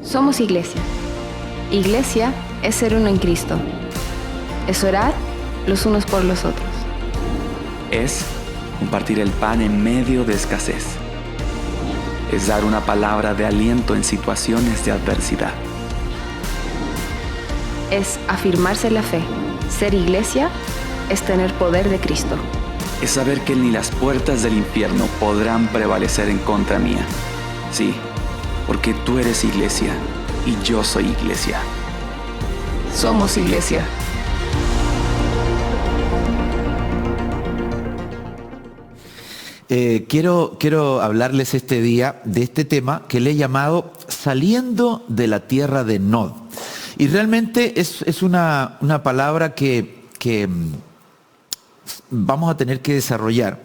Somos iglesia. Iglesia es ser uno en Cristo. Es orar los unos por los otros. Es compartir el pan en medio de escasez. Es dar una palabra de aliento en situaciones de adversidad. Es afirmarse en la fe. Ser iglesia es tener poder de Cristo. Es saber que ni las puertas del infierno podrán prevalecer en contra mía. Sí, porque tú eres iglesia y yo soy iglesia. Somos iglesia. Quiero hablarles este día de este tema que le he llamado Saliendo de la tierra de Nod. Y realmente es una palabra que vamos a tener que desarrollar.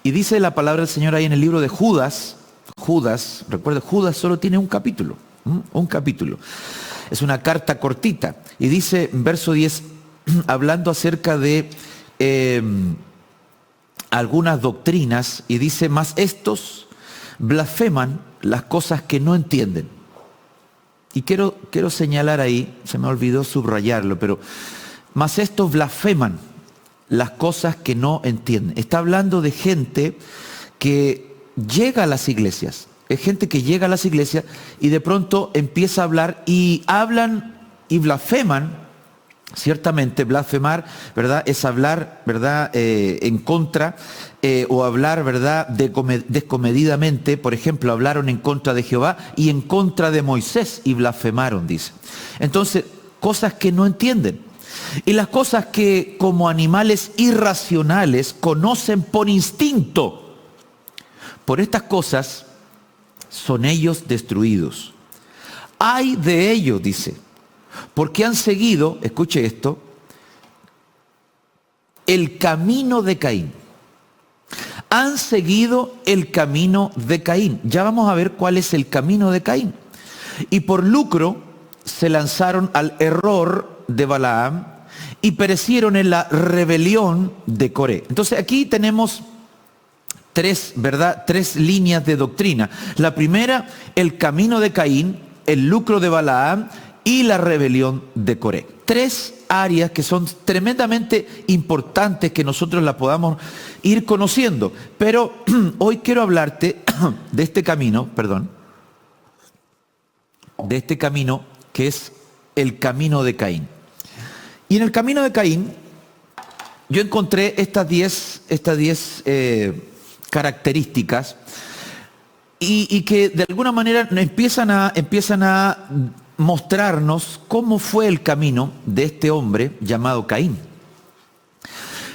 Y dice la palabra del Señor ahí en el libro de Judas. Recuerda, Judas solo tiene un capítulo. Un capítulo. Es una carta cortita. Y dice en verso 10, hablando acerca de algunas doctrinas, y dice, mas estos blasfeman las cosas que no entienden. Y quiero señalar ahí, se me olvidó subrayarlo, pero mas estos blasfeman las cosas que no entienden. Está hablando de gente que llega a las iglesias. Es gente que llega a las iglesias y de pronto empieza a hablar y hablan y blasfeman. Ciertamente blasfemar, ¿verdad? Es hablar, ¿verdad? En contra o hablar, ¿verdad? Descomedidamente. Por ejemplo, hablaron en contra de Jehová y en contra de Moisés y blasfemaron, dice. Entonces, cosas que no entienden. Y las cosas que como animales irracionales conocen por instinto. Por estas cosas son ellos destruidos. Ay de ellos, dice. Porque han seguido, escuche esto, el camino de Caín. Han seguido el camino de Caín. Ya vamos a ver cuál es el camino de Caín. Y por lucro se lanzaron al error de Balaam y perecieron en la rebelión de Coré. Entonces aquí tenemos tres líneas de doctrina. La primera, el camino de Caín, el lucro de Balaam y la rebelión de Coré. Tres áreas que son tremendamente importantes que nosotros las podamos ir conociendo. Pero hoy quiero hablarte de este camino, de este camino que es el camino de Caín. Y en el camino de Caín yo encontré estas 10 características y que de alguna manera empiezan a mostrarnos cómo fue el camino de este hombre llamado Caín.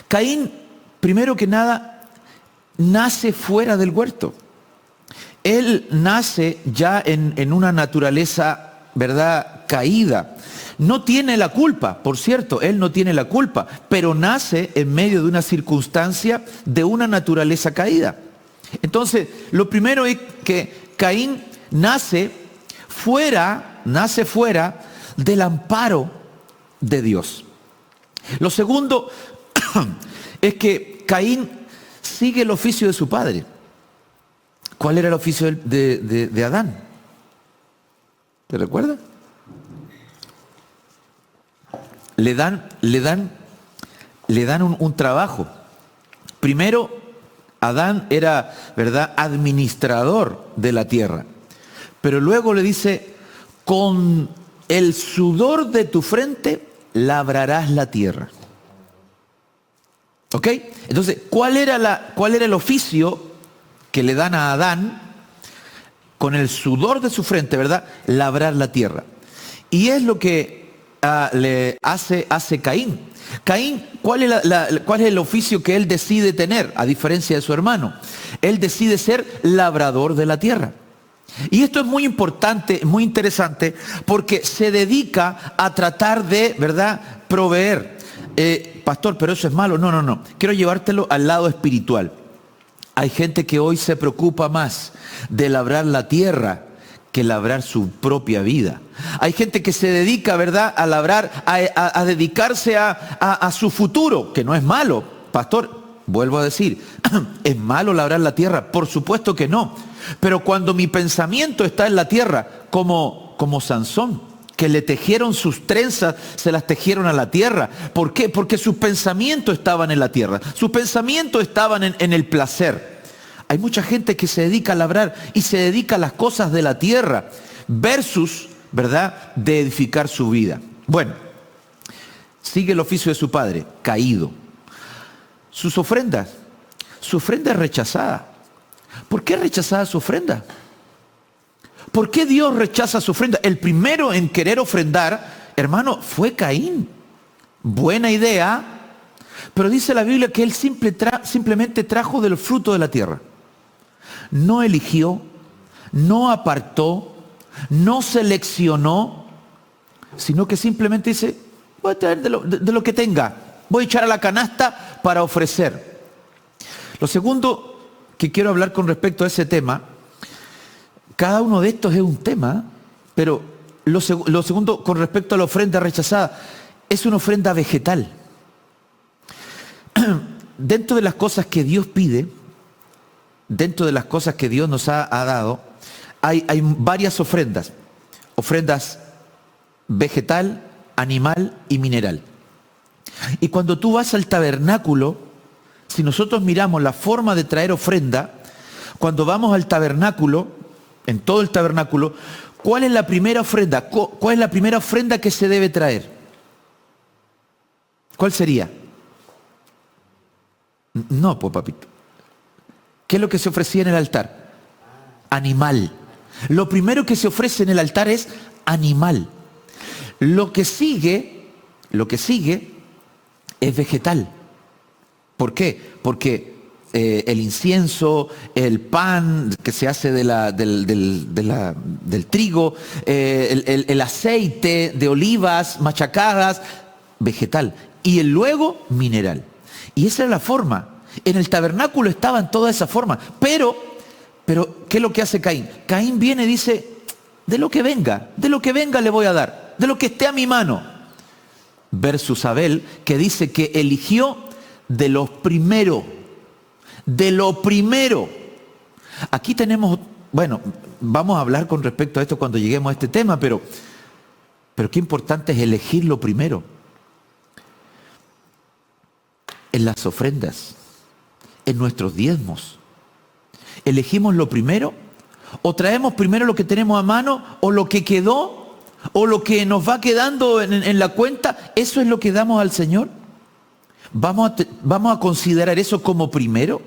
Caín, primero que nada, nace fuera del huerto. Él nace ya en una naturaleza, ¿verdad?, caída. No tiene la culpa, por cierto, él no tiene la culpa, pero nace en medio de una circunstancia de una naturaleza caída. Entonces, lo primero es que Caín nace fuera del amparo de Dios. Lo segundo es que Caín sigue el oficio de su padre. ¿Cuál era el oficio de Adán? ¿Te recuerdas? Le dan un trabajo. Primero, Adán era, ¿verdad?, administrador de la tierra. Pero luego le dice, con el sudor de tu frente labrarás la tierra. ¿Ok? Entonces, ¿cuál era el oficio que le dan a Adán? Con el sudor de su frente, ¿verdad?, labrar la tierra. Y es lo que le hace Caín. Caín, ¿cuál es el oficio que él decide tener? A diferencia de su hermano. Él decide ser labrador de la tierra. Y esto es muy importante, muy interesante, porque se dedica a tratar de, ¿verdad?, proveer. Pastor, pero eso es malo. No. Quiero llevártelo al lado espiritual. Hay gente que hoy se preocupa más de labrar la tierra que labrar su propia vida. Hay gente que se dedica, ¿verdad?, a labrar, a dedicarse a su futuro, que no es malo. Pastor, vuelvo a decir, ¿es malo labrar la tierra? Por supuesto que no. Pero cuando mi pensamiento está en la tierra, como como Sansón, que le tejieron sus trenzas, se las tejieron a la tierra. ¿Por qué? Porque sus pensamientos estaban en la tierra, sus pensamientos estaban en el placer. Hay mucha gente que se dedica a labrar y se dedica a las cosas de la tierra versus, ¿verdad?, de edificar su vida. Bueno, sigue el oficio de su padre, caído. Sus ofrendas, su ofrenda es rechazada. ¿Por qué es rechazada su ofrenda? ¿Por qué Dios rechaza su ofrenda? El primero en querer ofrendar, hermano, fue Caín. Buena idea, pero dice la Biblia que él simplemente trajo del fruto de la tierra. No eligió, no apartó, no seleccionó, sino que simplemente dice, voy a traer de lo que tenga, voy a echar a la canasta para ofrecer. Lo segundo que quiero hablar con respecto a ese tema, cada uno de estos es un tema, pero lo segundo con respecto a la ofrenda rechazada, es una ofrenda vegetal. Dentro de las cosas que Dios pide, dentro de las cosas que Dios nos ha dado, hay varias ofrendas. Ofrendas vegetal, animal y mineral. Y cuando tú vas al tabernáculo, si nosotros miramos la forma de traer ofrenda, cuando vamos al tabernáculo, en todo el tabernáculo, ¿cuál es la primera ofrenda? ¿Cuál es la primera ofrenda que se debe traer? ¿Cuál sería? No, pues papito. ¿Qué es lo que se ofrecía en el altar? Animal. Lo primero que se ofrece en el altar es animal. Lo que sigue es vegetal. ¿Por qué? Porque el incienso, el pan que se hace del trigo, el aceite de olivas machacadas, vegetal. Y luego mineral. Y esa es la forma. En el tabernáculo estaban todas esas formas. Pero, ¿qué es lo que hace Caín? Caín viene y dice, de lo que venga le voy a dar, de lo que esté a mi mano. Versus Abel, que dice que eligió de lo primero. Aquí tenemos, bueno, vamos a hablar con respecto a esto cuando lleguemos a este tema, pero qué importante es elegir lo primero. En las ofrendas, en nuestros diezmos. ¿Elegimos lo primero? ¿O traemos primero lo que tenemos a mano? ¿O lo que quedó? ¿O lo que nos va quedando en la cuenta? ¿Eso es lo que damos al Señor? ¿Vamos a considerar eso como primero?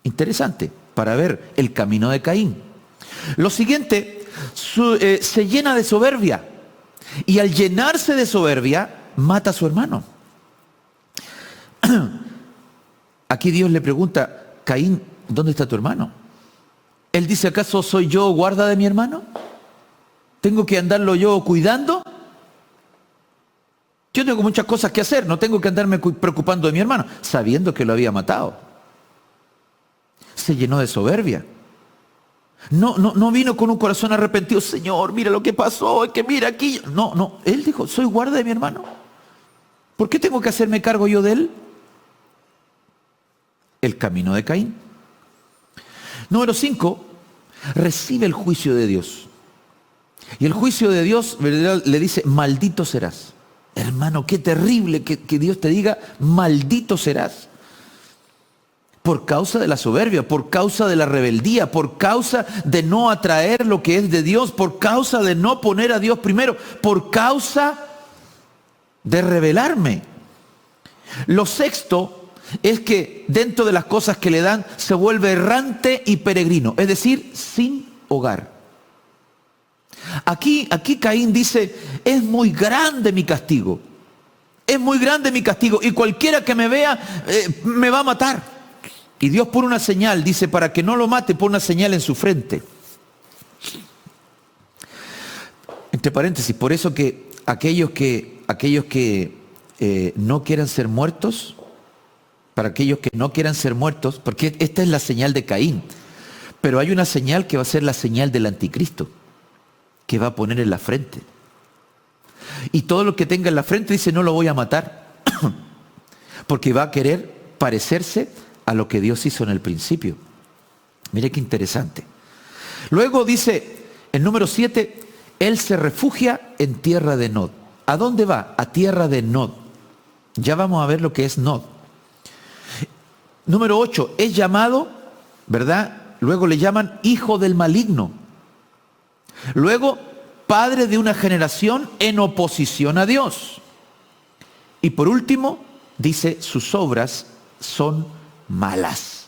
Interesante, para ver el camino de Caín. Lo siguiente, se llena de soberbia. Y al llenarse de soberbia, mata a su hermano. Aquí Dios le pregunta, Caín, ¿dónde está tu hermano? Él dice, ¿acaso soy yo guarda de mi hermano? ¿Tengo que andarlo yo cuidando? Yo tengo muchas cosas que hacer, no tengo que andarme preocupando de mi hermano, sabiendo que lo había matado. Se llenó de soberbia. No vino con un corazón arrepentido, Señor, mira lo que pasó, es que mira aquí. No, él dijo, soy guarda de mi hermano. ¿Por qué tengo que hacerme cargo yo de él? El camino de Caín. Número 5, recibe el juicio de Dios. Y el juicio de Dios, ¿verdad?, le dice, maldito serás. Hermano, qué terrible que Dios te diga, maldito serás. Por causa de la soberbia, por causa de la rebeldía, por causa de no atraer lo que es de Dios, por causa de no poner a Dios primero, por causa de rebelarme. Lo sexto es que dentro de las cosas que le dan se vuelve errante y peregrino, es decir, sin hogar. Aquí Caín dice, es muy grande mi castigo, es muy grande mi castigo y cualquiera que me vea me va a matar. Y Dios pone una señal, dice, para que no lo mate, pone una señal en su frente. Entre paréntesis, por eso que aquellos que no quieran ser muertos, para aquellos que no quieran ser muertos, porque esta es la señal de Caín, pero hay una señal que va a ser la señal del anticristo, que va a poner en la frente. Y todo lo que tenga en la frente dice, no lo voy a matar, porque va a querer parecerse a lo que Dios hizo en el principio. Mire qué interesante. Luego dice, el número 7, Él se refugia en tierra de Nod. ¿A dónde va? A tierra de Nod. Ya vamos a ver lo que es Nod. Número 8, es llamado, ¿verdad? Luego le llaman hijo del maligno. Luego, padre de una generación en oposición a Dios. Y por último, dice, sus obras son malas.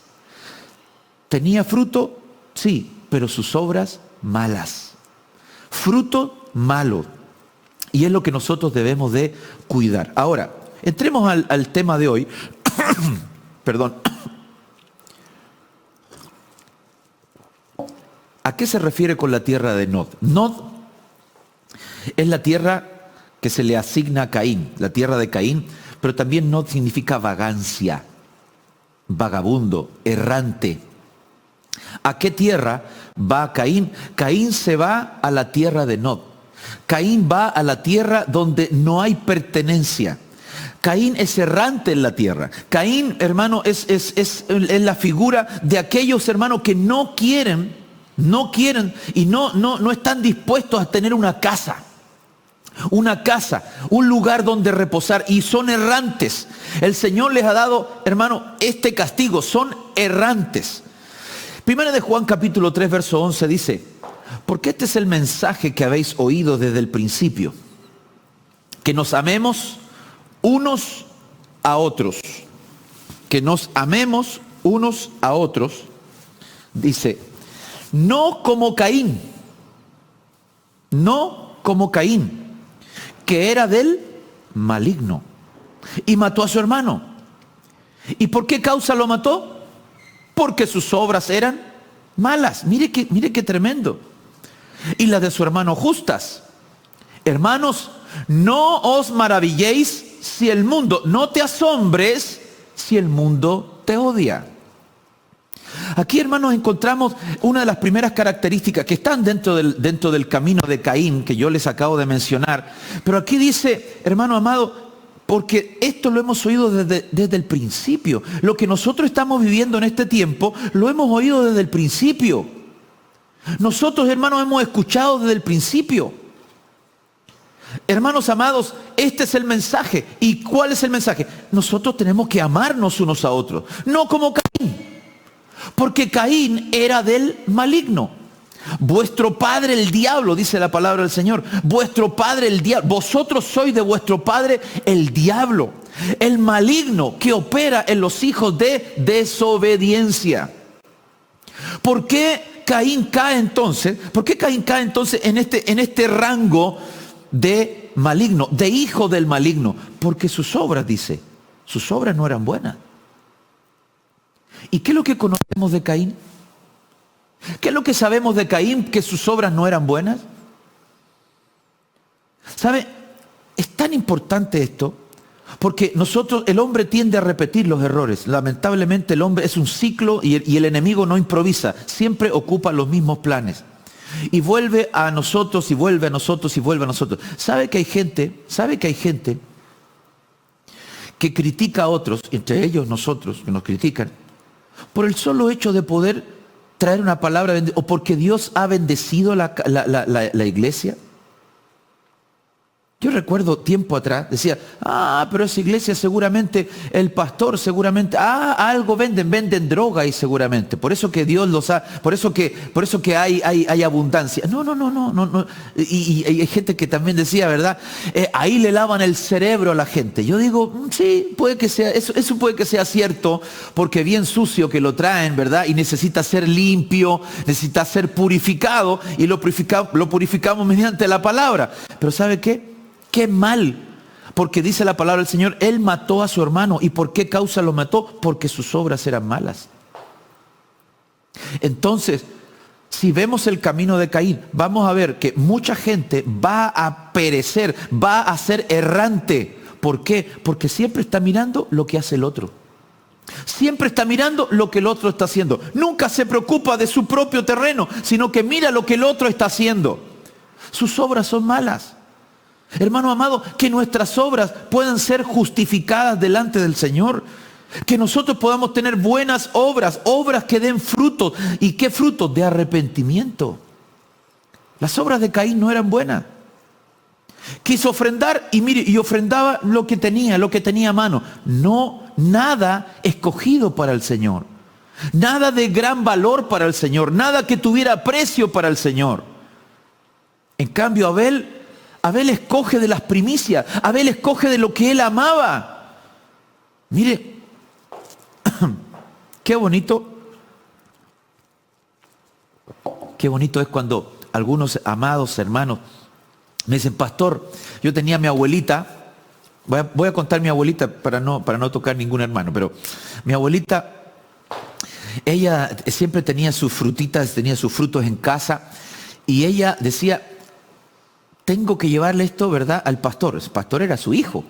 ¿Tenía fruto? Sí, pero sus obras malas. Fruto malo. Y es lo que nosotros debemos de cuidar. Ahora, entremos al tema de hoy. Perdón. ¿A qué se refiere con la tierra de Nod? Nod es la tierra que se le asigna a Caín, la tierra de Caín, pero también Nod significa vagancia, vagabundo, errante. ¿A qué tierra va Caín? Caín se va a la tierra de Nod. Caín va a la tierra donde no hay pertenencia. Caín es errante en la tierra. Caín, hermano, es la figura de aquellos hermanos que no quieren y no están dispuestos a tener una casa, un lugar donde reposar, y son errantes. El Señor les ha dado, hermano, este castigo, son errantes. Primera de Juan capítulo 3 verso 11 dice, porque este es el mensaje que habéis oído desde el principio, que nos amemos unos a otros, que nos amemos unos a otros, dice, no como Caín, que era del maligno y mató a su hermano. ¿Y por qué causa lo mató? Porque sus obras eran malas. Mire qué tremendo. Y las de su hermano justas. Hermanos, no os maravilléis si el mundo, no te asombres si el mundo te odia. Aquí, hermanos, encontramos una de las primeras características que están dentro del camino de Caín, que yo les acabo de mencionar. Pero aquí dice, hermano amado, porque esto lo hemos oído desde el principio. Lo que nosotros estamos viviendo en este tiempo, lo hemos oído desde el principio. Nosotros, hermanos, hemos escuchado desde el principio. Hermanos amados, este es el mensaje. ¿Y cuál es el mensaje? Nosotros tenemos que amarnos unos a otros. No como Caín. Porque Caín era del maligno. Vuestro padre el diablo, dice la palabra del Señor. Vuestro padre el diablo. Vosotros sois de vuestro padre el diablo. El maligno que opera en los hijos de desobediencia. ¿Por qué Caín cae entonces? ¿Por qué Caín cae entonces en este rango de maligno, de hijo del maligno? Porque sus obras, dice, sus obras no eran buenas. ¿Y qué es lo que conocemos de Caín? ¿Qué es lo que sabemos de Caín? Que sus obras no eran buenas. ¿Sabe? Es tan importante esto, porque el hombre tiende a repetir los errores. Lamentablemente el hombre es un ciclo y el enemigo no improvisa, siempre ocupa los mismos planes. Y vuelve a nosotros, y vuelve a nosotros, y vuelve a nosotros. ¿Sabe que hay gente que critica a otros, entre ellos nosotros, que nos critican, por el solo hecho de poder traer una palabra, o porque Dios ha bendecido la iglesia? Yo recuerdo tiempo atrás, decía, pero esa iglesia seguramente, el pastor seguramente, algo venden droga y seguramente, por eso que Dios los ha, por eso que hay abundancia. No. Y hay gente que también decía, ¿verdad? Ahí le lavan el cerebro a la gente. Yo digo, sí, puede que sea, eso puede que sea cierto, porque bien sucio que lo traen, ¿verdad? Y necesita ser limpio, necesita ser purificado, y lo purificamos mediante la palabra. Pero ¿sabe qué? ¡Qué mal! Porque dice la palabra del Señor, Él mató a su hermano. ¿Y por qué causa lo mató? Porque sus obras eran malas. Entonces, si vemos el camino de Caín, vamos a ver que mucha gente va a perecer, va a ser errante. ¿Por qué? Porque siempre está mirando lo que hace el otro. Siempre está mirando lo que el otro está haciendo. Nunca se preocupa de su propio terreno, sino que mira lo que el otro está haciendo. Sus obras son malas. Hermano amado, que nuestras obras puedan ser justificadas delante del Señor. Que nosotros podamos tener buenas obras, obras que den frutos. ¿Y qué frutos? De arrepentimiento. Las obras de Caín no eran buenas. Quiso ofrendar y mire, y ofrendaba lo que tenía a mano. No, nada escogido para el Señor. Nada de gran valor para el Señor. Nada que tuviera precio para el Señor. En cambio, Abel escoge de las primicias. Abel escoge de lo que él amaba. Mire, qué bonito. Qué bonito es cuando algunos amados hermanos me dicen, pastor, yo tenía a mi abuelita, voy a contar mi abuelita para no tocar ningún hermano, pero mi abuelita, ella siempre tenía sus frutitas, tenía sus frutos en casa, y ella decía, tengo que llevarle esto, ¿verdad?, al pastor. El pastor era su hijo.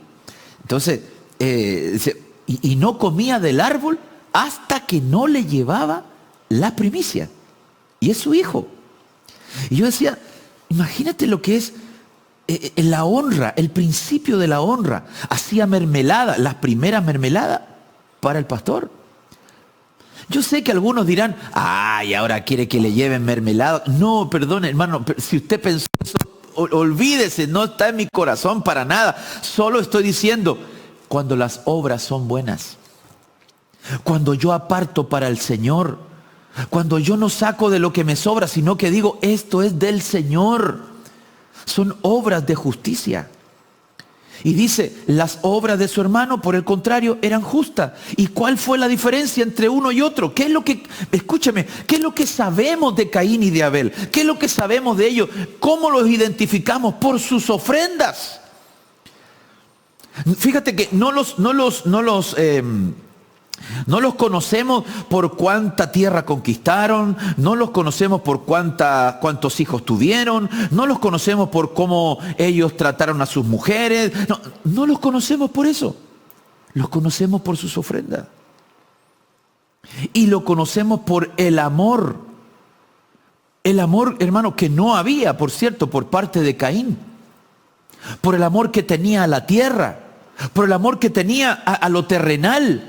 Entonces, y no comía del árbol hasta que no le llevaba la primicia. Y es su hijo. Y yo decía, imagínate lo que es la honra, el principio de la honra. Hacía mermelada, las primeras mermeladas para el pastor. Yo sé que algunos dirán, ay, ahora quiere que le lleven mermelada. No, perdón, hermano, si usted pensó eso, olvídese, no está en mi corazón para nada. Solo estoy diciendo, cuando las obras son buenas, cuando yo aparto para el Señor, cuando yo no saco de lo que me sobra, sino que digo, esto es del Señor. Son obras de justicia. Y dice, las obras de su hermano, por el contrario, eran justas. ¿Y cuál fue la diferencia entre uno y otro? ¿Qué es lo que, escúcheme, qué es lo que sabemos de Caín y de Abel? ¿Qué es lo que sabemos de ellos? ¿Cómo los identificamos? Por sus ofrendas. Fíjate que no los conocemos por cuánta tierra conquistaron, no los conocemos por cuántos hijos tuvieron, no los conocemos por cómo ellos trataron a sus mujeres, no los conocemos por eso, los conocemos por sus ofrendas. Y lo conocemos por el amor, hermano, que no había, por cierto, por parte de Caín, por el amor que tenía a la tierra, por el amor que tenía a lo terrenal.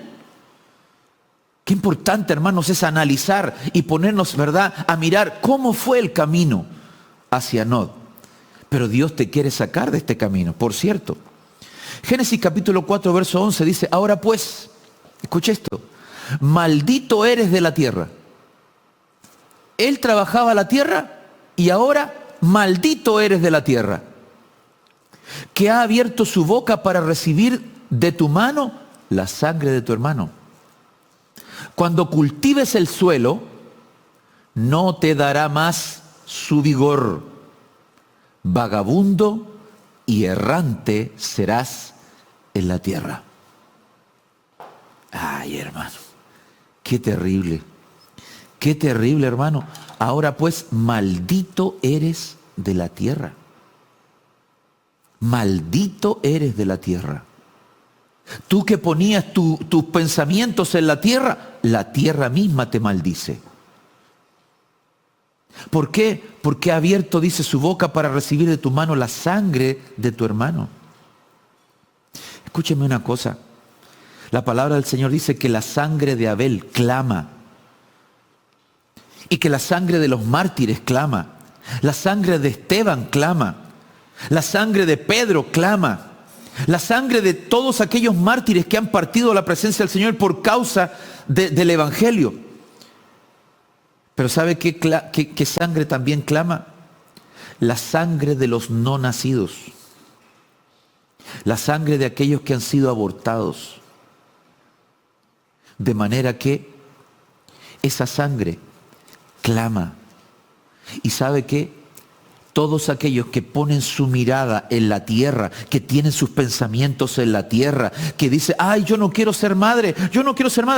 Qué importante, hermanos, es analizar y ponernos, ¿verdad?, a mirar cómo fue el camino hacia Nod. Pero Dios te quiere sacar de este camino, por cierto. Génesis capítulo 4, verso 11 dice, ahora pues, escucha esto, maldito eres de la tierra. Él trabajaba la tierra y ahora maldito eres de la tierra, que ha abierto su boca para recibir de tu mano la sangre de tu hermano. Cuando cultives el suelo, no te dará más su vigor. Vagabundo y errante serás en la tierra. Ay, hermano, qué terrible, hermano. Ahora pues, maldito eres de la tierra. Maldito eres de la tierra. Tú que ponías tus pensamientos en la tierra misma te maldice. ¿Por qué? Porque ha abierto, dice, su boca para recibir de tu mano la sangre de tu hermano. Escúcheme una cosa. La palabra del Señor dice que la sangre de Abel clama. Y que la sangre de los mártires clama. La sangre de Esteban clama. La sangre de Pedro clama. La sangre de todos aquellos mártires que han partido a la presencia del Señor por causa del Evangelio. Pero ¿sabe qué sangre también clama? La sangre de los no nacidos. La sangre de aquellos que han sido abortados. De manera que esa sangre clama. ¿Y sabe qué? Todos aquellos que ponen su mirada en la tierra, que tienen sus pensamientos en la tierra, que dicen, ay, yo no quiero ser madre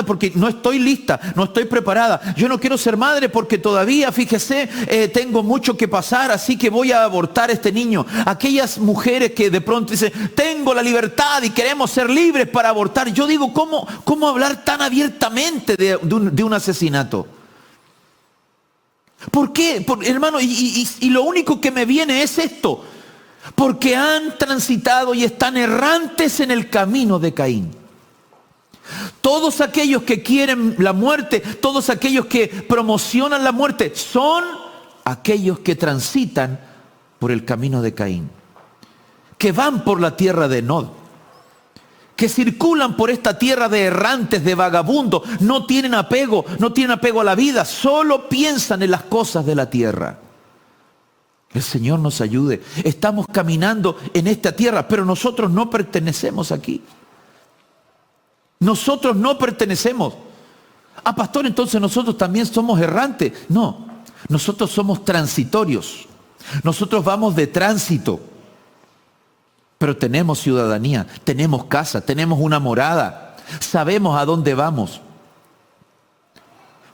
porque no estoy lista, no estoy preparada, yo no quiero ser madre porque todavía, fíjese, tengo mucho que pasar, así que voy a abortar a este niño. Aquellas mujeres que de pronto dicen, tengo la libertad y queremos ser libres para abortar. Yo digo, ¿cómo hablar tan abiertamente de un asesinato? ¿Por qué? Hermano, y lo único que me viene es esto. Porque han transitado y están errantes en el camino de Caín. Todos aquellos que quieren la muerte, todos aquellos que promocionan la muerte, son aquellos que transitan por el camino de Caín, que van por la tierra de Nod, que circulan por esta tierra de errantes, de vagabundos, no tienen apego a la vida, solo piensan en las cosas de la tierra. El Señor nos ayude. Estamos caminando en esta tierra, pero nosotros no pertenecemos aquí. Nosotros no pertenecemos. Ah, pastor, entonces nosotros también somos errantes. No, nosotros somos transitorios. Nosotros vamos de tránsito. Pero tenemos ciudadanía, tenemos casa, tenemos una morada. Sabemos a dónde vamos.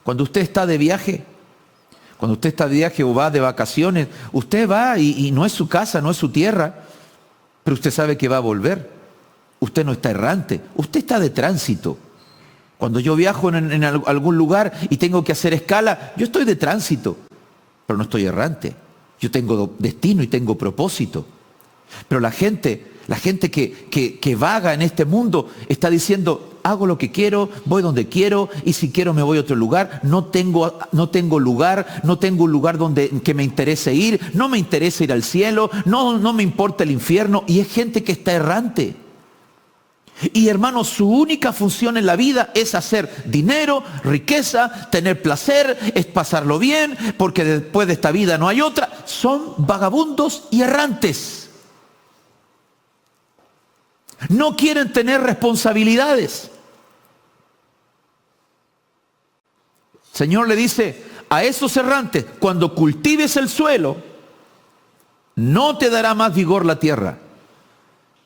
Cuando usted está de viaje, o va de vacaciones, usted va y no es su casa, no es su tierra, pero usted sabe que va a volver. Usted no está errante, usted está de tránsito. Cuando yo viajo en algún lugar y tengo que hacer escala, yo estoy de tránsito, pero no estoy errante. Yo tengo destino y tengo propósito. Pero la gente que vaga en este mundo está diciendo, hago lo que quiero, voy donde quiero, y si quiero me voy a otro lugar, no tengo lugar, no tengo un lugar que me interese ir, no me interesa ir al cielo, no me importa el infierno, y es gente que está errante. Y hermanos, su única función en la vida es hacer dinero, riqueza, tener placer, es pasarlo bien, porque después de esta vida no hay otra. Son vagabundos y errantes. No quieren tener responsabilidades. El Señor le dice a esos errantes, cuando cultives el suelo, no te dará más vigor la tierra.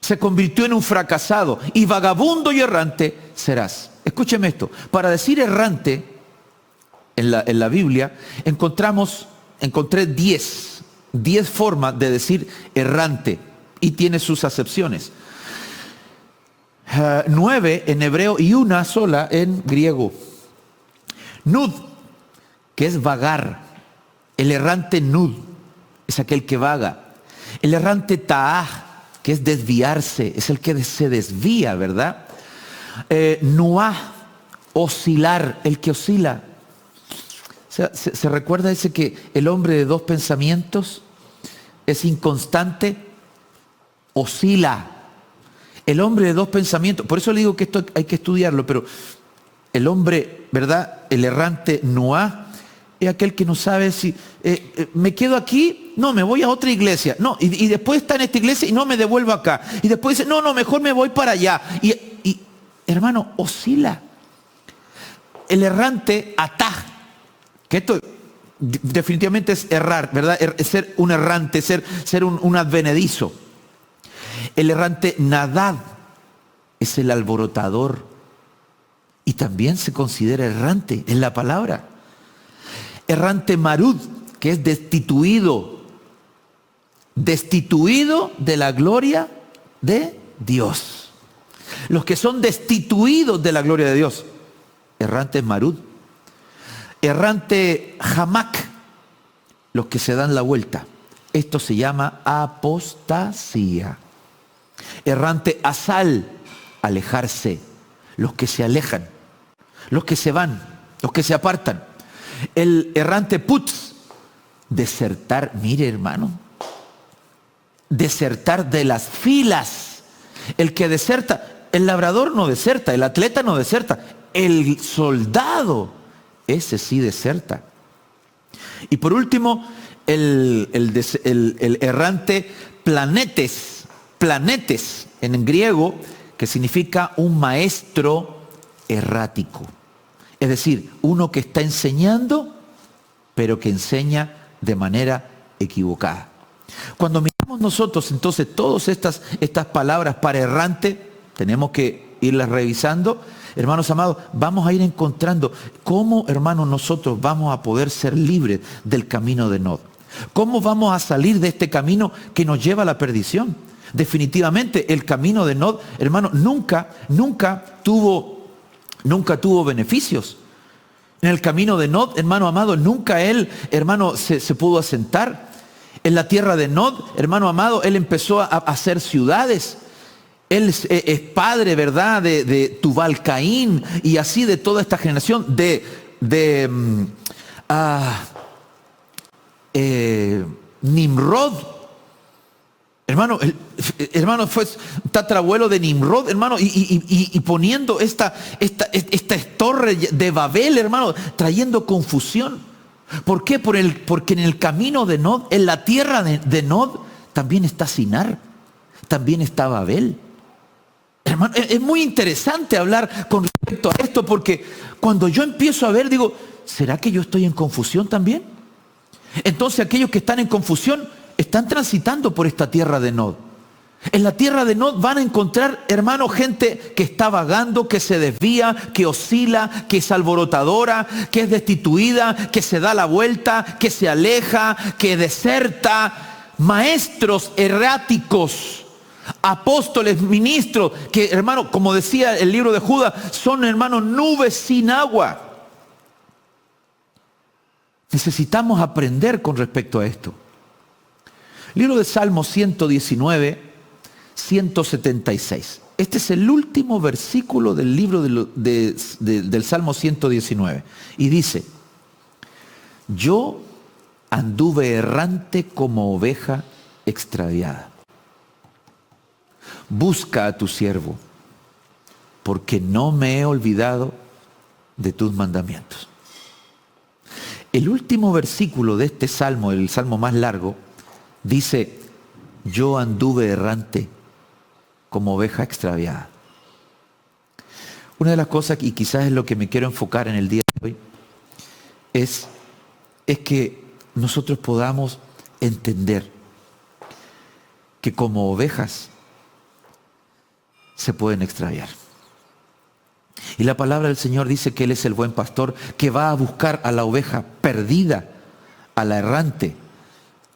Se convirtió en un fracasado, y vagabundo y errante serás. Escúcheme esto, para decir errante en la Biblia encontré 10 formas de decir errante, y tiene sus acepciones. 9 en hebreo y una sola en griego. Nud, que es vagar. El errante nud es aquel que vaga. El errante ta'ah, que es desviarse, es el que se desvía, ¿verdad? Nuah, oscilar, el que oscila. ¿Se recuerda ese que el hombre de dos pensamientos es inconstante? Oscila. El hombre de dos pensamientos, por eso le digo que esto hay que estudiarlo, pero el hombre, ¿verdad? El errante Noah es aquel que no sabe si me quedo aquí, no, me voy a otra iglesia, no, y después está en esta iglesia y no me devuelvo acá, y después dice, no, mejor me voy para allá, y hermano, oscila. El errante Atah, que esto definitivamente es errar, ¿verdad? Es ser un errante, ser un advenedizo. El errante Nadab es el alborotador, y también se considera errante en la palabra. Errante Marud, que es destituido de la gloria de Dios. Los que son destituidos de la gloria de Dios, errante Marud. Errante Hamak, los que se dan la vuelta. Esto se llama apostasía. Errante Asal, alejarse, los que se alejan, los que se van, los que se apartan. El errante Putz, desertar, mire hermano, desertar de las filas. El que deserta, el labrador no deserta, el atleta no deserta, el soldado, ese sí deserta. Y por último, el errante planetes en griego, que significa un maestro errático. Es decir, uno que está enseñando, pero que enseña de manera equivocada. Cuando miramos nosotros entonces todas estas palabras para errante, tenemos que irlas revisando. Hermanos amados, vamos a ir encontrando cómo, hermanos, nosotros vamos a poder ser libres del camino de Nod. ¿Cómo vamos a salir de este camino que nos lleva a la perdición? Definitivamente el camino de Nod, hermano, nunca tuvo beneficios. En el camino de Nod, hermano amado, nunca él, hermano, se pudo asentar. En la tierra de Nod, hermano amado, él empezó a hacer ciudades. Él es padre, ¿verdad?, de Tubal Caín, y así de toda esta generación Nimrod. Hermano, hermano fue tatarabuelo de Nimrod, hermano, y poniendo esta torre de Babel, hermano, trayendo confusión. ¿Por qué? Porque en el camino de Nod, en la tierra de Nod, también está Sinar, también está Babel. Hermano, es muy interesante hablar con respecto a esto, porque cuando yo empiezo a ver, digo, ¿será que yo estoy en confusión también? Entonces aquellos que están en confusión están transitando por esta tierra de Nod. En la tierra de Nod van a encontrar, hermano, gente que está vagando, que se desvía, que oscila, que es alborotadora, que es destituida, que se da la vuelta, que se aleja, que deserta. Maestros erráticos, apóstoles, ministros, que, hermano, como decía el libro de Judas, son, hermano, nubes sin agua. Necesitamos aprender con respecto a esto. Libro de Salmos 119, 176. Este es el último versículo del libro del Salmo 119. Y dice, yo anduve errante como oveja extraviada. Busca a tu siervo, porque no me he olvidado de tus mandamientos. El último versículo de este salmo, el salmo más largo, dice, yo anduve errante como oveja extraviada. Una de las cosas, y quizás es lo que me quiero enfocar en el día de hoy, es que nosotros podamos entender que como ovejas se pueden extraviar. Y la palabra del Señor dice que Él es el buen pastor que va a buscar a la oveja perdida, a la errante,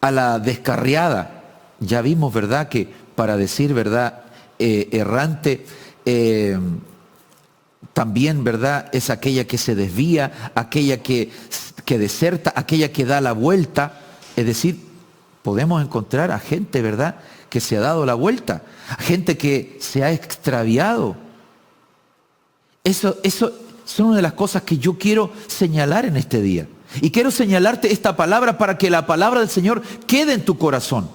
a la descarriada. Ya vimos, ¿verdad?, que para decir, ¿verdad?, errante, también, ¿verdad?, es aquella que se desvía, aquella que deserta, aquella que da la vuelta. Es decir, podemos encontrar a gente, ¿verdad?, que se ha dado la vuelta, a gente que se ha extraviado. Eso son una de las cosas que yo quiero señalar en este día. Y quiero señalarte esta palabra para que la palabra del Señor quede en tu corazón.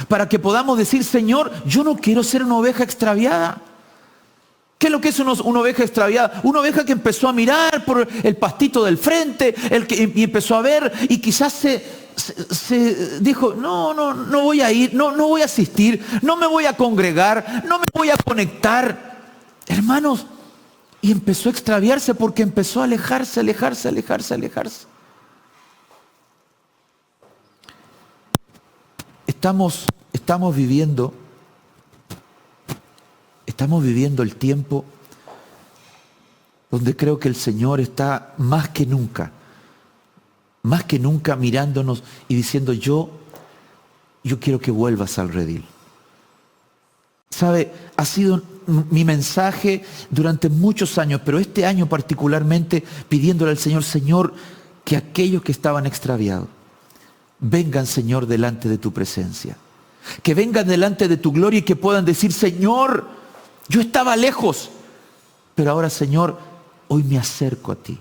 Para que podamos decir, Señor, yo no quiero ser una oveja extraviada. ¿Qué es lo que es una oveja extraviada? Una oveja que empezó a mirar por el pastito del frente, y empezó a ver, y quizás se dijo, no voy a ir, no voy a asistir, no me voy a congregar, no me voy a conectar. Hermanos, y empezó a extraviarse porque empezó a alejarse. Estamos viviendo el tiempo donde creo que el Señor está más que nunca mirándonos y diciendo, yo quiero que vuelvas al redil. ¿Sabe? Ha sido mi mensaje durante muchos años, pero este año particularmente pidiéndole al Señor, Señor, que aquellos que estaban extraviados vengan, Señor, delante de tu presencia. Que vengan delante de tu gloria y que puedan decir, Señor, yo estaba lejos, pero ahora, Señor, hoy me acerco a ti.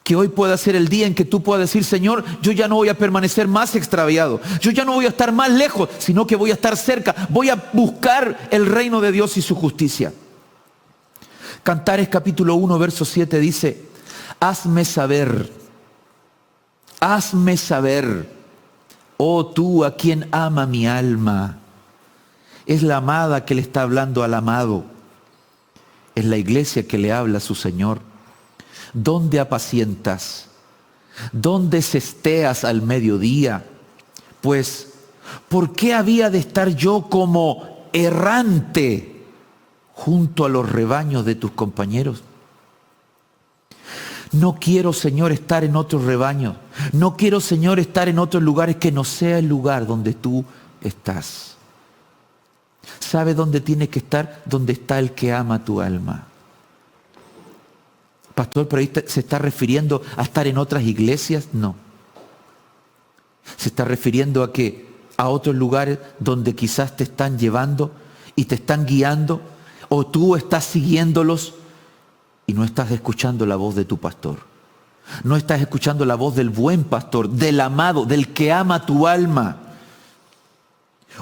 Que hoy pueda ser el día en que tú puedas decir, Señor, yo ya no voy a permanecer más extraviado. Yo ya no voy a estar más lejos, sino que voy a estar cerca. Voy a buscar el reino de Dios y su justicia. Cantares capítulo 1, verso 7 dice, hazme saber, oh tú a quien ama mi alma. Es la amada que le está hablando al amado. Es la iglesia que le habla a su Señor. ¿Dónde apacientas? ¿Dónde cesteas al mediodía? Pues, ¿por qué había de estar yo como errante junto a los rebaños de tus compañeros? No quiero, Señor, estar en otros rebaños. No quiero, Señor, estar en otros lugares que no sea el lugar donde tú estás. ¿Sabe dónde tienes que estar? Donde está el que ama tu alma. Pastor, pero ahí se está refiriendo a estar en otras iglesias. No. Se está refiriendo a otros lugares donde quizás te están llevando y te están guiando, o tú estás siguiéndolos y no estás escuchando la voz de tu pastor. No estás escuchando la voz del buen pastor, del amado, del que ama tu alma.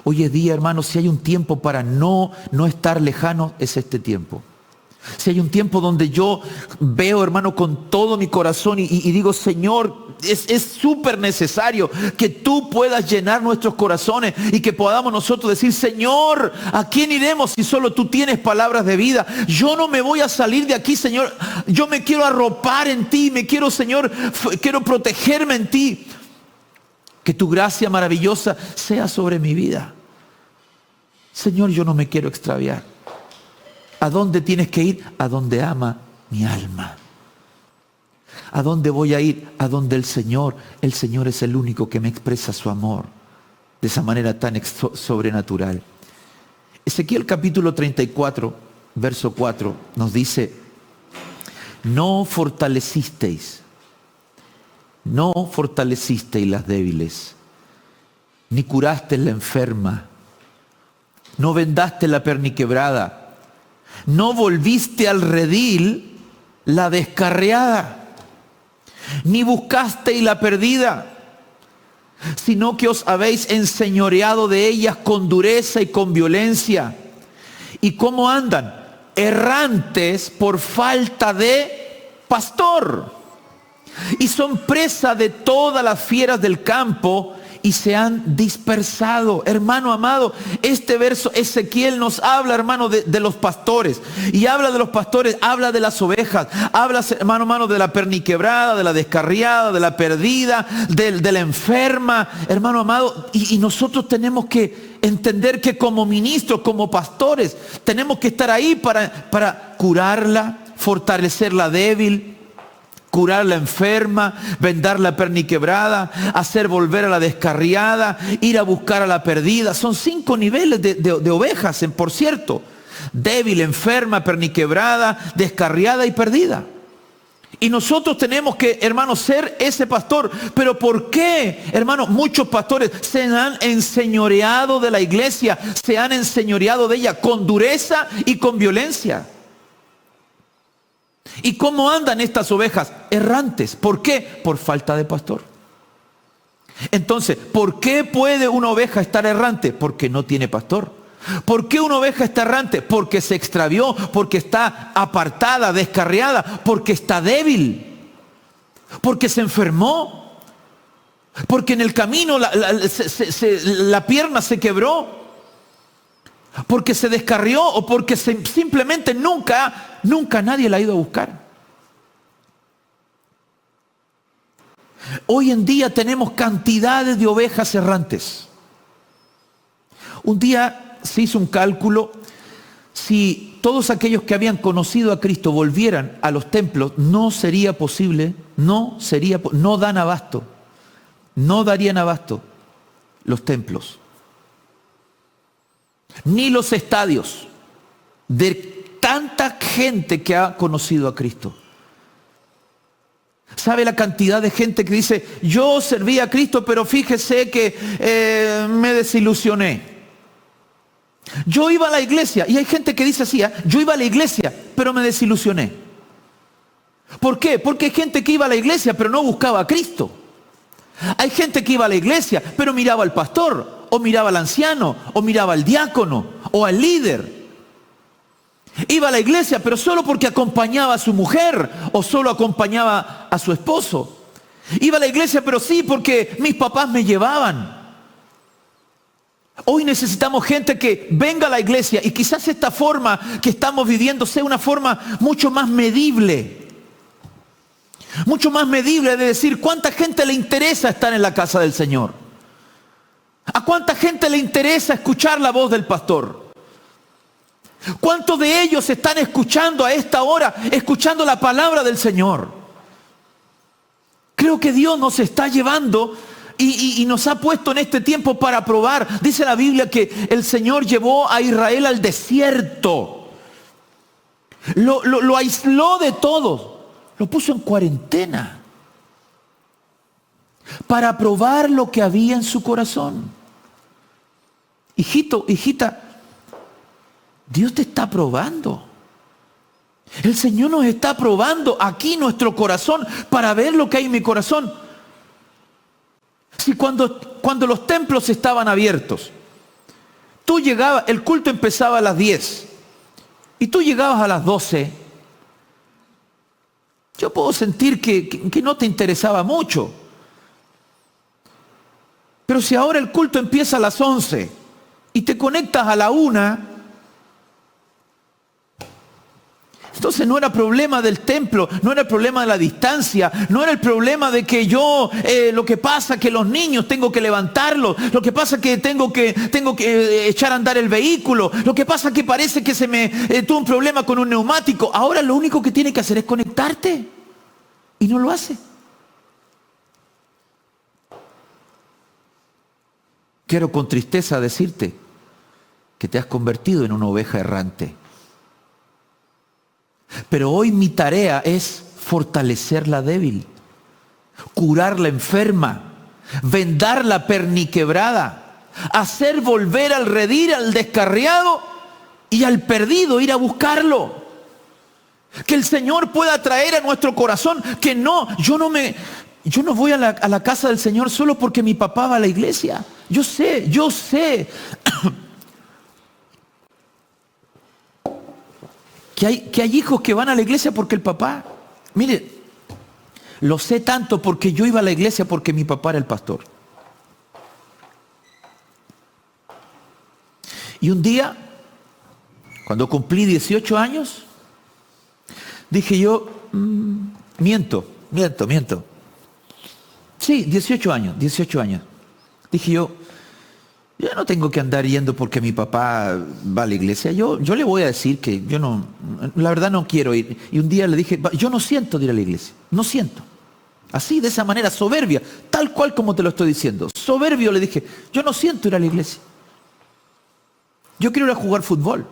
Hoy es día, hermanos, si hay un tiempo para no estar lejano, es este tiempo. Si hay un tiempo donde yo veo, hermano, con todo mi corazón y digo, Señor, es súper necesario que tú puedas llenar nuestros corazones y que podamos nosotros decir, Señor, ¿a quién iremos si solo tú tienes palabras de vida? Yo no me voy a salir de aquí, Señor. Yo me quiero arropar en ti, me quiero, Señor, quiero protegerme en ti. Que tu gracia maravillosa sea sobre mi vida. Señor, yo no me quiero extraviar. ¿A dónde tienes que ir? A donde ama mi alma. ¿A dónde voy a ir? A donde el Señor es el único que me expresa su amor de esa manera tan sobrenatural. Ezequiel capítulo 34, verso 4 nos dice, no fortalecisteis las débiles, ni curaste la enferma, no vendaste la perniquebrada, no volviste al redil la descarriada, ni buscasteis la perdida, sino que os habéis enseñoreado de ellas con dureza y con violencia. ¿Y cómo andan? Errantes por falta de pastor. Y son presa de todas las fieras del campo y se han dispersado. Hermano amado, este verso Ezequiel nos habla, hermano, de los pastores. Y habla de los pastores, habla de las ovejas. Habla, hermano, de la perniquebrada, de la descarriada, de la perdida, de la enferma. Hermano amado, y nosotros tenemos que entender que como ministros, como pastores, tenemos que estar ahí para curarla, fortalecer la débil, curar la enferma, vendar la perniquebrada, hacer volver a la descarriada, ir a buscar a la perdida. Son 5 niveles de ovejas, por cierto. Débil, enferma, perniquebrada, descarriada y perdida. Y nosotros tenemos que, hermanos, ser ese pastor. Pero ¿por qué, hermanos? Muchos pastores se han enseñoreado de la iglesia, se han enseñoreado de ella con dureza y con violencia. ¿Y cómo andan estas ovejas? Errantes. ¿Por qué? Por falta de pastor. Entonces, ¿por qué puede una oveja estar errante? Porque no tiene pastor. ¿Por qué una oveja está errante? Porque se extravió, porque está apartada, descarriada, porque está débil, porque se enfermó, porque en el camino la pierna se quebró, porque se descarrió o porque simplemente nunca nadie la ha ido a buscar. Hoy en día tenemos cantidades de ovejas errantes. Un día se hizo un cálculo, si todos aquellos que habían conocido a Cristo volvieran a los templos, no sería posible, no darían abasto los templos, ni los estadios, de tanta gente que ha conocido a Cristo. ¿Sabe la cantidad de gente que dice, yo serví a Cristo, pero fíjese que me desilusioné? Yo iba a la iglesia, y hay gente que dice así, yo iba a la iglesia, pero me desilusioné. ¿Por qué? Porque hay gente que iba a la iglesia, pero no buscaba a Cristo. Hay gente que iba a la iglesia, pero miraba al pastor, o miraba al anciano, o miraba al diácono, o al líder. Iba a la iglesia, pero solo porque acompañaba a su mujer, o solo acompañaba a su esposo. Iba a la iglesia, pero sí porque mis papás me llevaban. Hoy necesitamos gente que venga a la iglesia y quizás esta forma que estamos viviendo sea una forma mucho más medible. Mucho más medible de decir cuánta gente le interesa estar en la casa del Señor. A cuánta gente le interesa escuchar la voz del pastor. ¿Cuántos de ellos están escuchando a esta hora, escuchando la palabra del Señor? Creo que Dios nos está llevando y nos ha puesto en este tiempo para probar. Dice la Biblia que el Señor llevó a Israel al desierto. Lo aisló de todos. Lo puso en cuarentena. Para probar lo que había en su corazón. Hijito, hijita, Dios te está probando. El Señor nos está probando aquí nuestro corazón para ver lo que hay en mi corazón. Si cuando los templos estaban abiertos, tú llegabas, el culto empezaba a las 10 y tú llegabas a las 12, yo puedo sentir que no te interesaba mucho. Pero si ahora el culto empieza a las 11 y te conectas a la 1, entonces no era problema del templo, no era el problema de la distancia, no era el problema de que yo, lo que pasa que los niños tengo que levantarlos, lo que pasa que tengo que echar a andar el vehículo, lo que pasa que parece que se me tuvo un problema con un neumático. Ahora lo único que tiene que hacer es conectarte y no lo hace. Quiero con tristeza decirte que te has convertido en una oveja errante. Pero hoy mi tarea es fortalecer la débil, curar la enferma, vendar la perniquebrada, hacer volver al redil al descarriado y al perdido ir a buscarlo. Que el Señor pueda traer a nuestro corazón que yo no voy a la casa del Señor solo porque mi papá va a la iglesia. Yo sé que hay hijos que van a la iglesia porque el papá, mire, lo sé tanto porque yo iba a la iglesia porque mi papá era el pastor. Y un día, cuando cumplí 18 años, dije yo, miento. Sí, 18 años. Dije yo no tengo que andar yendo porque mi papá va a la iglesia. Yo le voy a decir que la verdad no quiero ir. Y un día le dije, yo no siento de ir a la iglesia. No siento. Así, de esa manera, soberbia. Tal cual como te lo estoy diciendo. Soberbio le dije, yo no siento ir a la iglesia. Yo quiero ir a jugar fútbol.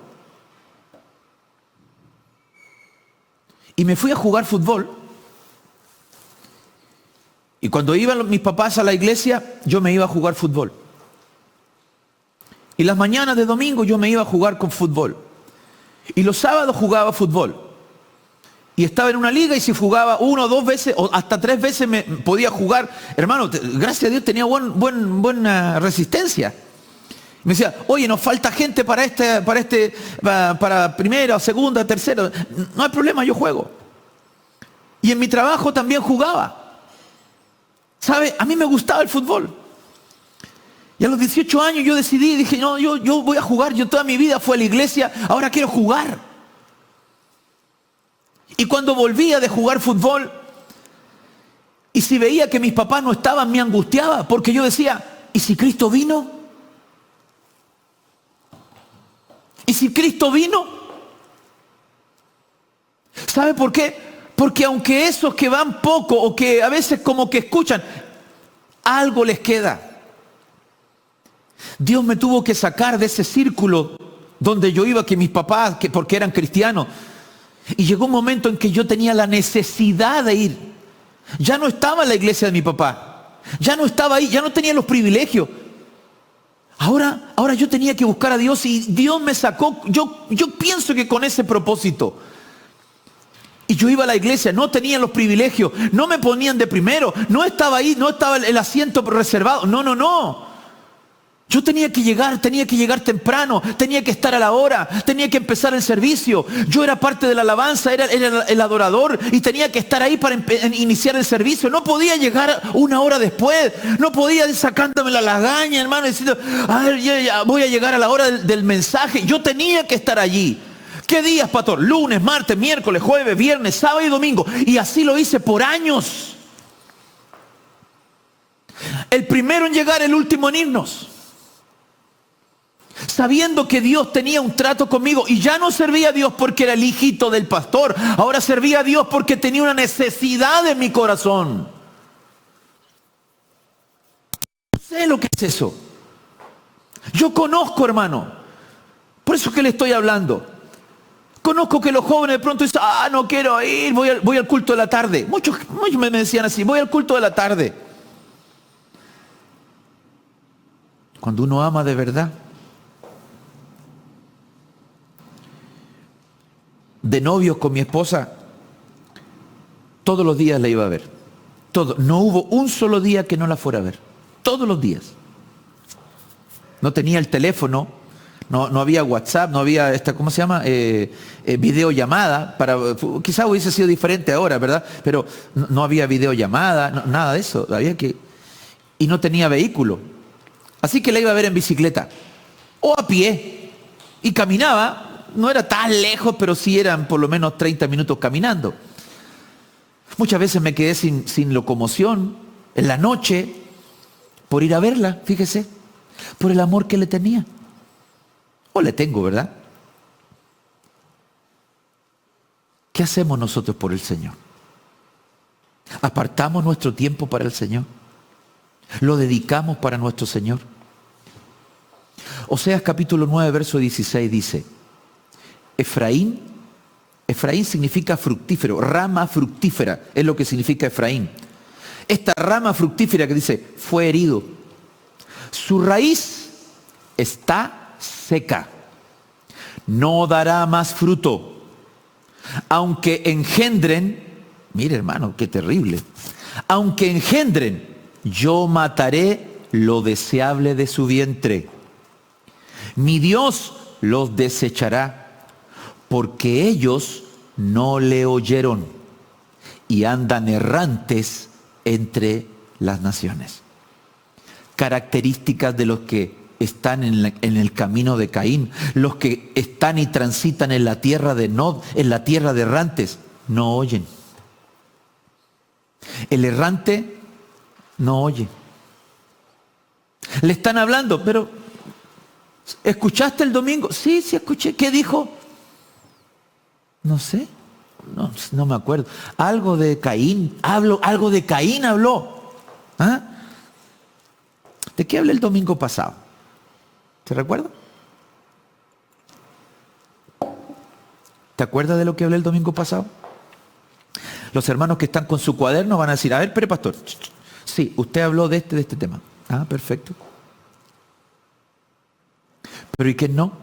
Y me fui a jugar fútbol. Y cuando iban mis papás a la iglesia, yo me iba a jugar fútbol. Y las mañanas de domingo yo me iba a jugar con fútbol. Y los sábados jugaba fútbol. Y estaba en una liga y si jugaba 1 o 2 veces o hasta 3 veces me podía jugar. Hermano, gracias a Dios tenía buena resistencia. Me decía, oye, nos falta gente para primera, segunda, tercera. No hay problema, yo juego. Y en mi trabajo también jugaba. ¿Sabe? A mí me gustaba el fútbol. Y a los 18 años yo decidí, dije, no, yo voy a jugar. Yo toda mi vida fui a la iglesia, ahora quiero jugar. Y cuando volvía de jugar fútbol, y si veía que mis papás no estaban, me angustiaba, porque yo decía, ¿y si Cristo vino? ¿Y si Cristo vino? ¿Sabe por qué? Porque aunque esos que van poco o que a veces como que escuchan, algo les queda. Dios me tuvo que sacar de ese círculo donde yo iba, que mis papás, porque eran cristianos. Y llegó un momento en que yo tenía la necesidad de ir. Ya no estaba en la iglesia de mi papá. Ya no estaba ahí, ya no tenía los privilegios. Ahora yo tenía que buscar a Dios y Dios me sacó, yo pienso que con ese propósito. Y yo iba a la iglesia, no tenía los privilegios, no me ponían de primero, no estaba ahí, no estaba el asiento reservado, no. Yo tenía que llegar temprano, tenía que estar a la hora, tenía que empezar el servicio. Yo era parte de la alabanza, era el adorador y tenía que estar ahí para iniciar el servicio. No podía llegar 1 hora después, no podía ir sacándome la lagaña, hermano, diciendo, a ver, ya voy a llegar a la hora del mensaje. Yo tenía que estar allí. ¿Qué días, pastor? Lunes, martes, miércoles, jueves, viernes, sábado y domingo. Y así lo hice por años. El primero en llegar, el último en irnos. Sabiendo que Dios tenía un trato conmigo y ya no servía a Dios porque era el hijito del pastor. Ahora servía a Dios porque tenía una necesidad en mi corazón. Sé lo que es eso. Yo conozco, hermano. Por eso es que le estoy hablando. Conozco que los jóvenes de pronto dicen, no quiero ir, voy al culto de la tarde. Muchos me decían así, voy al culto de la tarde. Cuando uno ama de verdad, de novios con mi esposa, todos los días la iba a ver. No hubo un solo día que no la fuera a ver. Todos los días. No tenía el teléfono, no había WhatsApp, no había ¿cómo se llama? Videollamada. Quizás hubiese sido diferente ahora, ¿verdad? Pero no había videollamada, nada de eso. Y no tenía vehículo. Así que la iba a ver en bicicleta o a pie. Y caminaba, no era tan lejos, pero sí eran por lo menos 30 minutos caminando. Muchas veces me quedé sin locomoción en la noche por ir a verla, fíjese, por el amor que le tenía. O le tengo, ¿verdad? ¿Qué hacemos nosotros por el Señor? ¿Apartamos nuestro tiempo para el Señor? ¿Lo dedicamos para nuestro Señor? Oseas capítulo 9, verso 16 dice, Efraín significa fructífero, rama fructífera, es lo que significa Efraín. Esta rama fructífera que dice, fue herido. Su raíz está seca. No dará más fruto. Aunque engendren, mire hermano, qué terrible. Aunque engendren, yo mataré lo deseable de su vientre. Mi Dios los desechará, porque ellos no le oyeron y andan errantes entre las naciones. Características de los que están en el camino de Caín, los que están y transitan en la tierra de Nod, en la tierra de errantes, no oyen. El errante no oye. Le están hablando, pero ¿escuchaste el domingo? Sí, escuché. ¿Qué dijo? No sé, no me acuerdo. Algo de Caín, algo de Caín habló. ¿Ah? ¿De qué hablé el domingo pasado? ¿Te recuerdas? ¿Te acuerdas de lo que hablé el domingo pasado? Los hermanos que están con su cuaderno van a decir, a ver, pero pastor, sí, usted habló de este tema. Ah, perfecto. Pero ¿y qué no?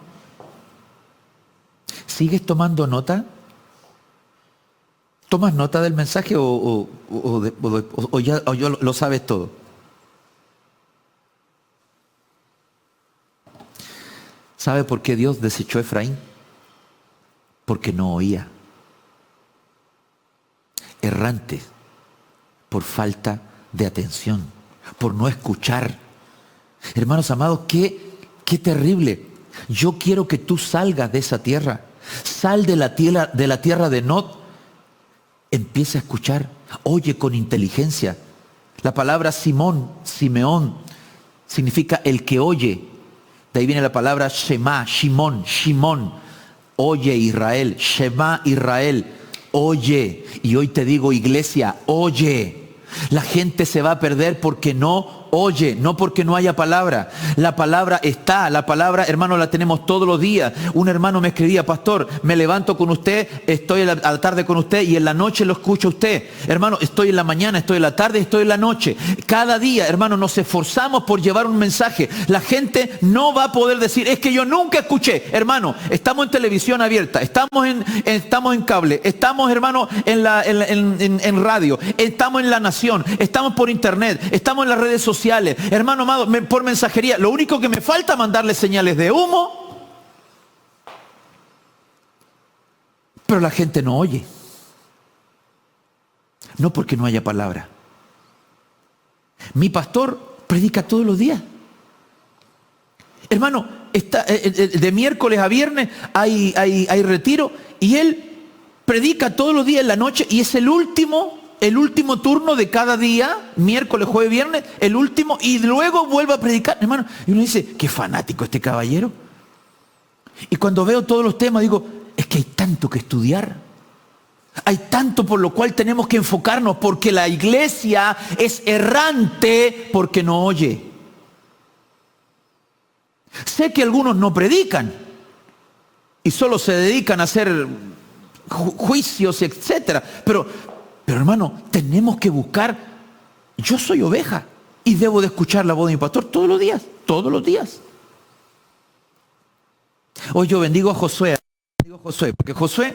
¿Sigues tomando nota? ¿Tomas nota del mensaje o ya lo sabes todo? ¿Sabe por qué Dios desechó a Efraín? Porque no oía. Errante, por falta de atención, por no escuchar. Hermanos amados, qué terrible. Yo quiero que tú salgas de esa tierra. Sal de la tierra de Nod. Empieza a escuchar. Oye con inteligencia. La palabra Simeón, significa el que oye. De ahí viene la palabra Shema, Shimón. Oye Israel, Shema Israel. Oye. Y hoy te digo, iglesia, oye. La gente se va a perder porque no oye, no porque no haya palabra. La palabra está, la palabra, hermano, la tenemos todos los días. Un hermano me escribía, pastor, me levanto con usted, estoy a la tarde con usted y en la noche lo escucho a usted. Hermano, estoy en la mañana, estoy en la tarde, estoy en la noche. Cada día, hermano, nos esforzamos por llevar un mensaje. La gente no va a poder decir, es que yo nunca escuché. Hermano, estamos en televisión abierta, estamos en cable, estamos, hermano, en radio, estamos en La Nación, estamos por internet, estamos en las redes sociales. Hermano amado, por mensajería. Lo único que me falta es mandarle señales de humo. Pero la gente no oye. No porque no haya palabra. Mi pastor predica todos los días. Hermano, de miércoles a viernes hay retiro y él predica todos los días en la noche y es el último turno de cada día, miércoles, jueves, viernes, el último, y luego vuelve a predicar, hermano. Y uno dice, qué fanático este caballero. Y cuando veo todos los temas, digo, es que hay tanto que estudiar. Hay tanto por lo cual tenemos que enfocarnos, porque la iglesia es errante porque no oye. Sé que algunos no predican y solo se dedican a hacer juicios, etcétera, pero hermano, tenemos que buscar. Yo soy oveja y debo de escuchar la voz de mi pastor todos los días. Hoy yo bendigo a Josué Josué, porque Josué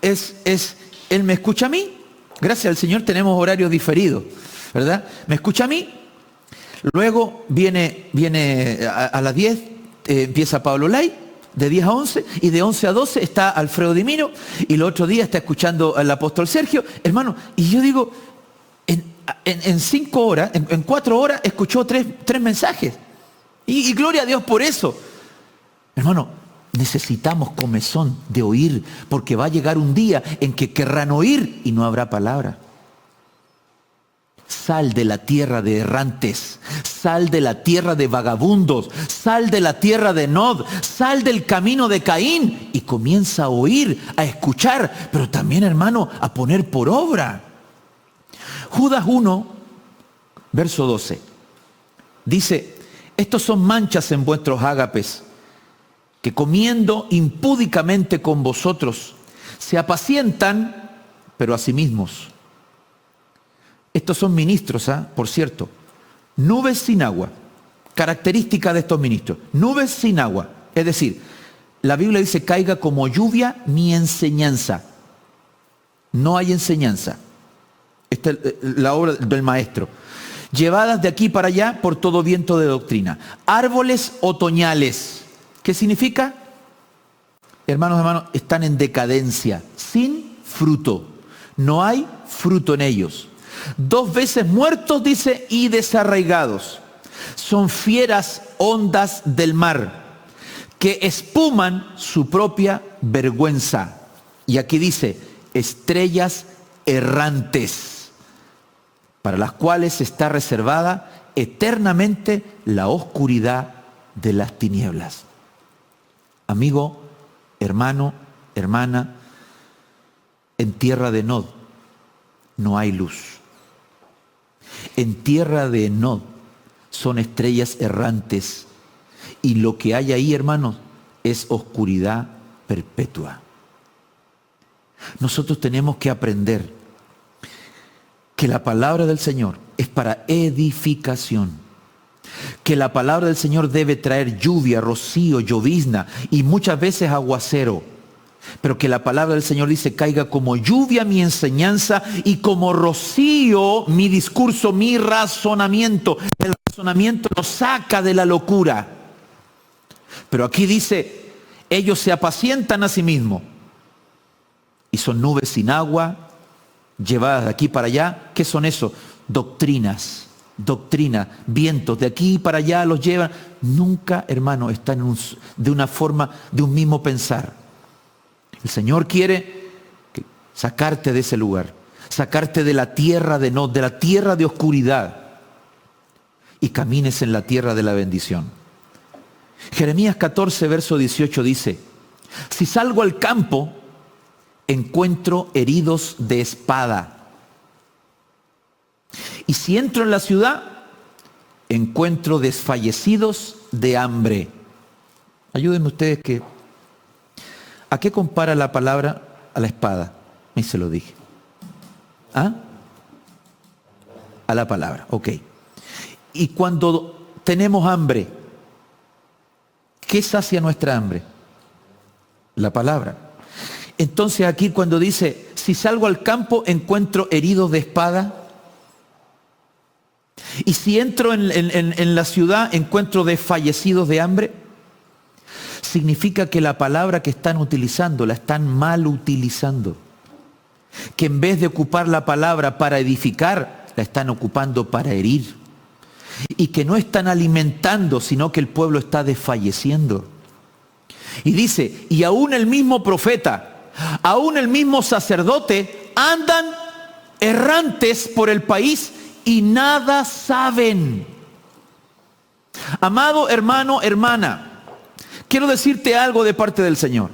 él me escucha a mí. Gracias al Señor tenemos horarios diferidos, ¿verdad? Me escucha a mí. Luego viene a las 10, empieza Pablo Lai, de 10 a 11, y de 11 a 12 está Alfredo Dimino, y el otro día está escuchando al apóstol Sergio, hermano, y yo digo, en 5 horas, en 4 horas, escuchó tres mensajes. Y gloria a Dios por eso. Hermano, necesitamos comezón de oír, porque va a llegar un día en que querrán oír y no habrá palabra. Sal de la tierra de errantes, sal de la tierra de vagabundos, sal de la tierra de Nod, sal del camino de Caín y comienza a oír, a escuchar, pero también, hermano, a poner por obra. Judas 1, verso 12, dice, estos son manchas en vuestros ágapes, que comiendo impúdicamente con vosotros, se apacientan, pero a sí mismos. Estos son ministros, por cierto, nubes sin agua, característica de estos ministros, nubes sin agua, es decir, la Biblia dice, caiga como lluvia mi enseñanza. No hay enseñanza. Esta es la obra del maestro. Llevadas de aquí para allá por todo viento de doctrina. Árboles otoñales. ¿Qué significa? Hermanos, están en decadencia, sin fruto. No hay fruto en ellos. 2 veces muertos, dice, y desarraigados. Son fieras ondas del mar, que espuman su propia vergüenza. Y aquí dice, estrellas errantes, para las cuales está reservada eternamente la oscuridad de las tinieblas. Amigo, hermano, hermana, en tierra de Nod no hay luz. En tierra de Nod son estrellas errantes y lo que hay ahí, hermanos, es oscuridad perpetua. Nosotros tenemos que aprender que la palabra del Señor es para edificación, que la palabra del Señor debe traer lluvia, rocío, llovizna y muchas veces aguacero, pero que la palabra del Señor dice, caiga como lluvia mi enseñanza y como rocío mi discurso, mi razonamiento. El razonamiento nos saca de la locura. Pero aquí dice, ellos se apacientan a sí mismos y son nubes sin agua, llevadas de aquí para allá. ¿Qué son eso? Doctrinas, vientos de aquí para allá los llevan. Nunca, hermano, están de una forma, de un mismo pensar. El Señor quiere sacarte de ese lugar, sacarte de la tierra de Nod, de la tierra de oscuridad, y camines en la tierra de la bendición. Jeremías 14, verso 18 dice, si salgo al campo, encuentro heridos de espada. Y si entro en la ciudad, encuentro desfallecidos de hambre. Ayúdenme ustedes ¿a qué compara la palabra a la espada? Y se lo dije. ¿Ah? A la palabra, ok. Y cuando tenemos hambre, ¿qué sacia nuestra hambre? La palabra. Entonces aquí cuando dice, si salgo al campo encuentro heridos de espada, y si entro en la ciudad encuentro desfallecidos de hambre, significa que la palabra que están utilizando la están mal utilizando. Que en vez de ocupar la palabra para edificar, la están ocupando para herir. Y que no están alimentando, sino que el pueblo está desfalleciendo. Y dice, y aún el mismo profeta, aún el mismo sacerdote, andan errantes por el país y nada saben. Amado hermano, hermana, quiero decirte algo de parte del Señor.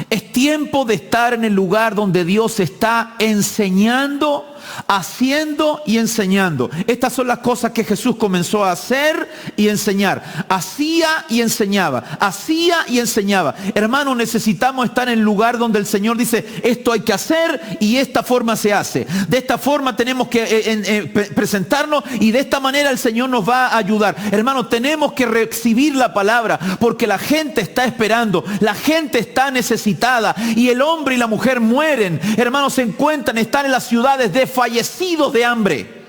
Es tiempo de estar en el lugar donde Dios está enseñando haciendo y enseñando. Estas son las cosas que Jesús comenzó a hacer y enseñar. Hacía y enseñaba. Hacía y enseñaba. Hermanos, necesitamos estar en el lugar donde el Señor dice, esto hay que hacer y esta forma se hace. De esta forma tenemos que presentarnos y de esta manera el Señor nos va a ayudar. Hermanos, tenemos que recibir la palabra porque la gente está esperando. La gente está necesitada y el hombre y la mujer mueren. Hermanos, se encuentran, están en las ciudades desfallecidos de hambre.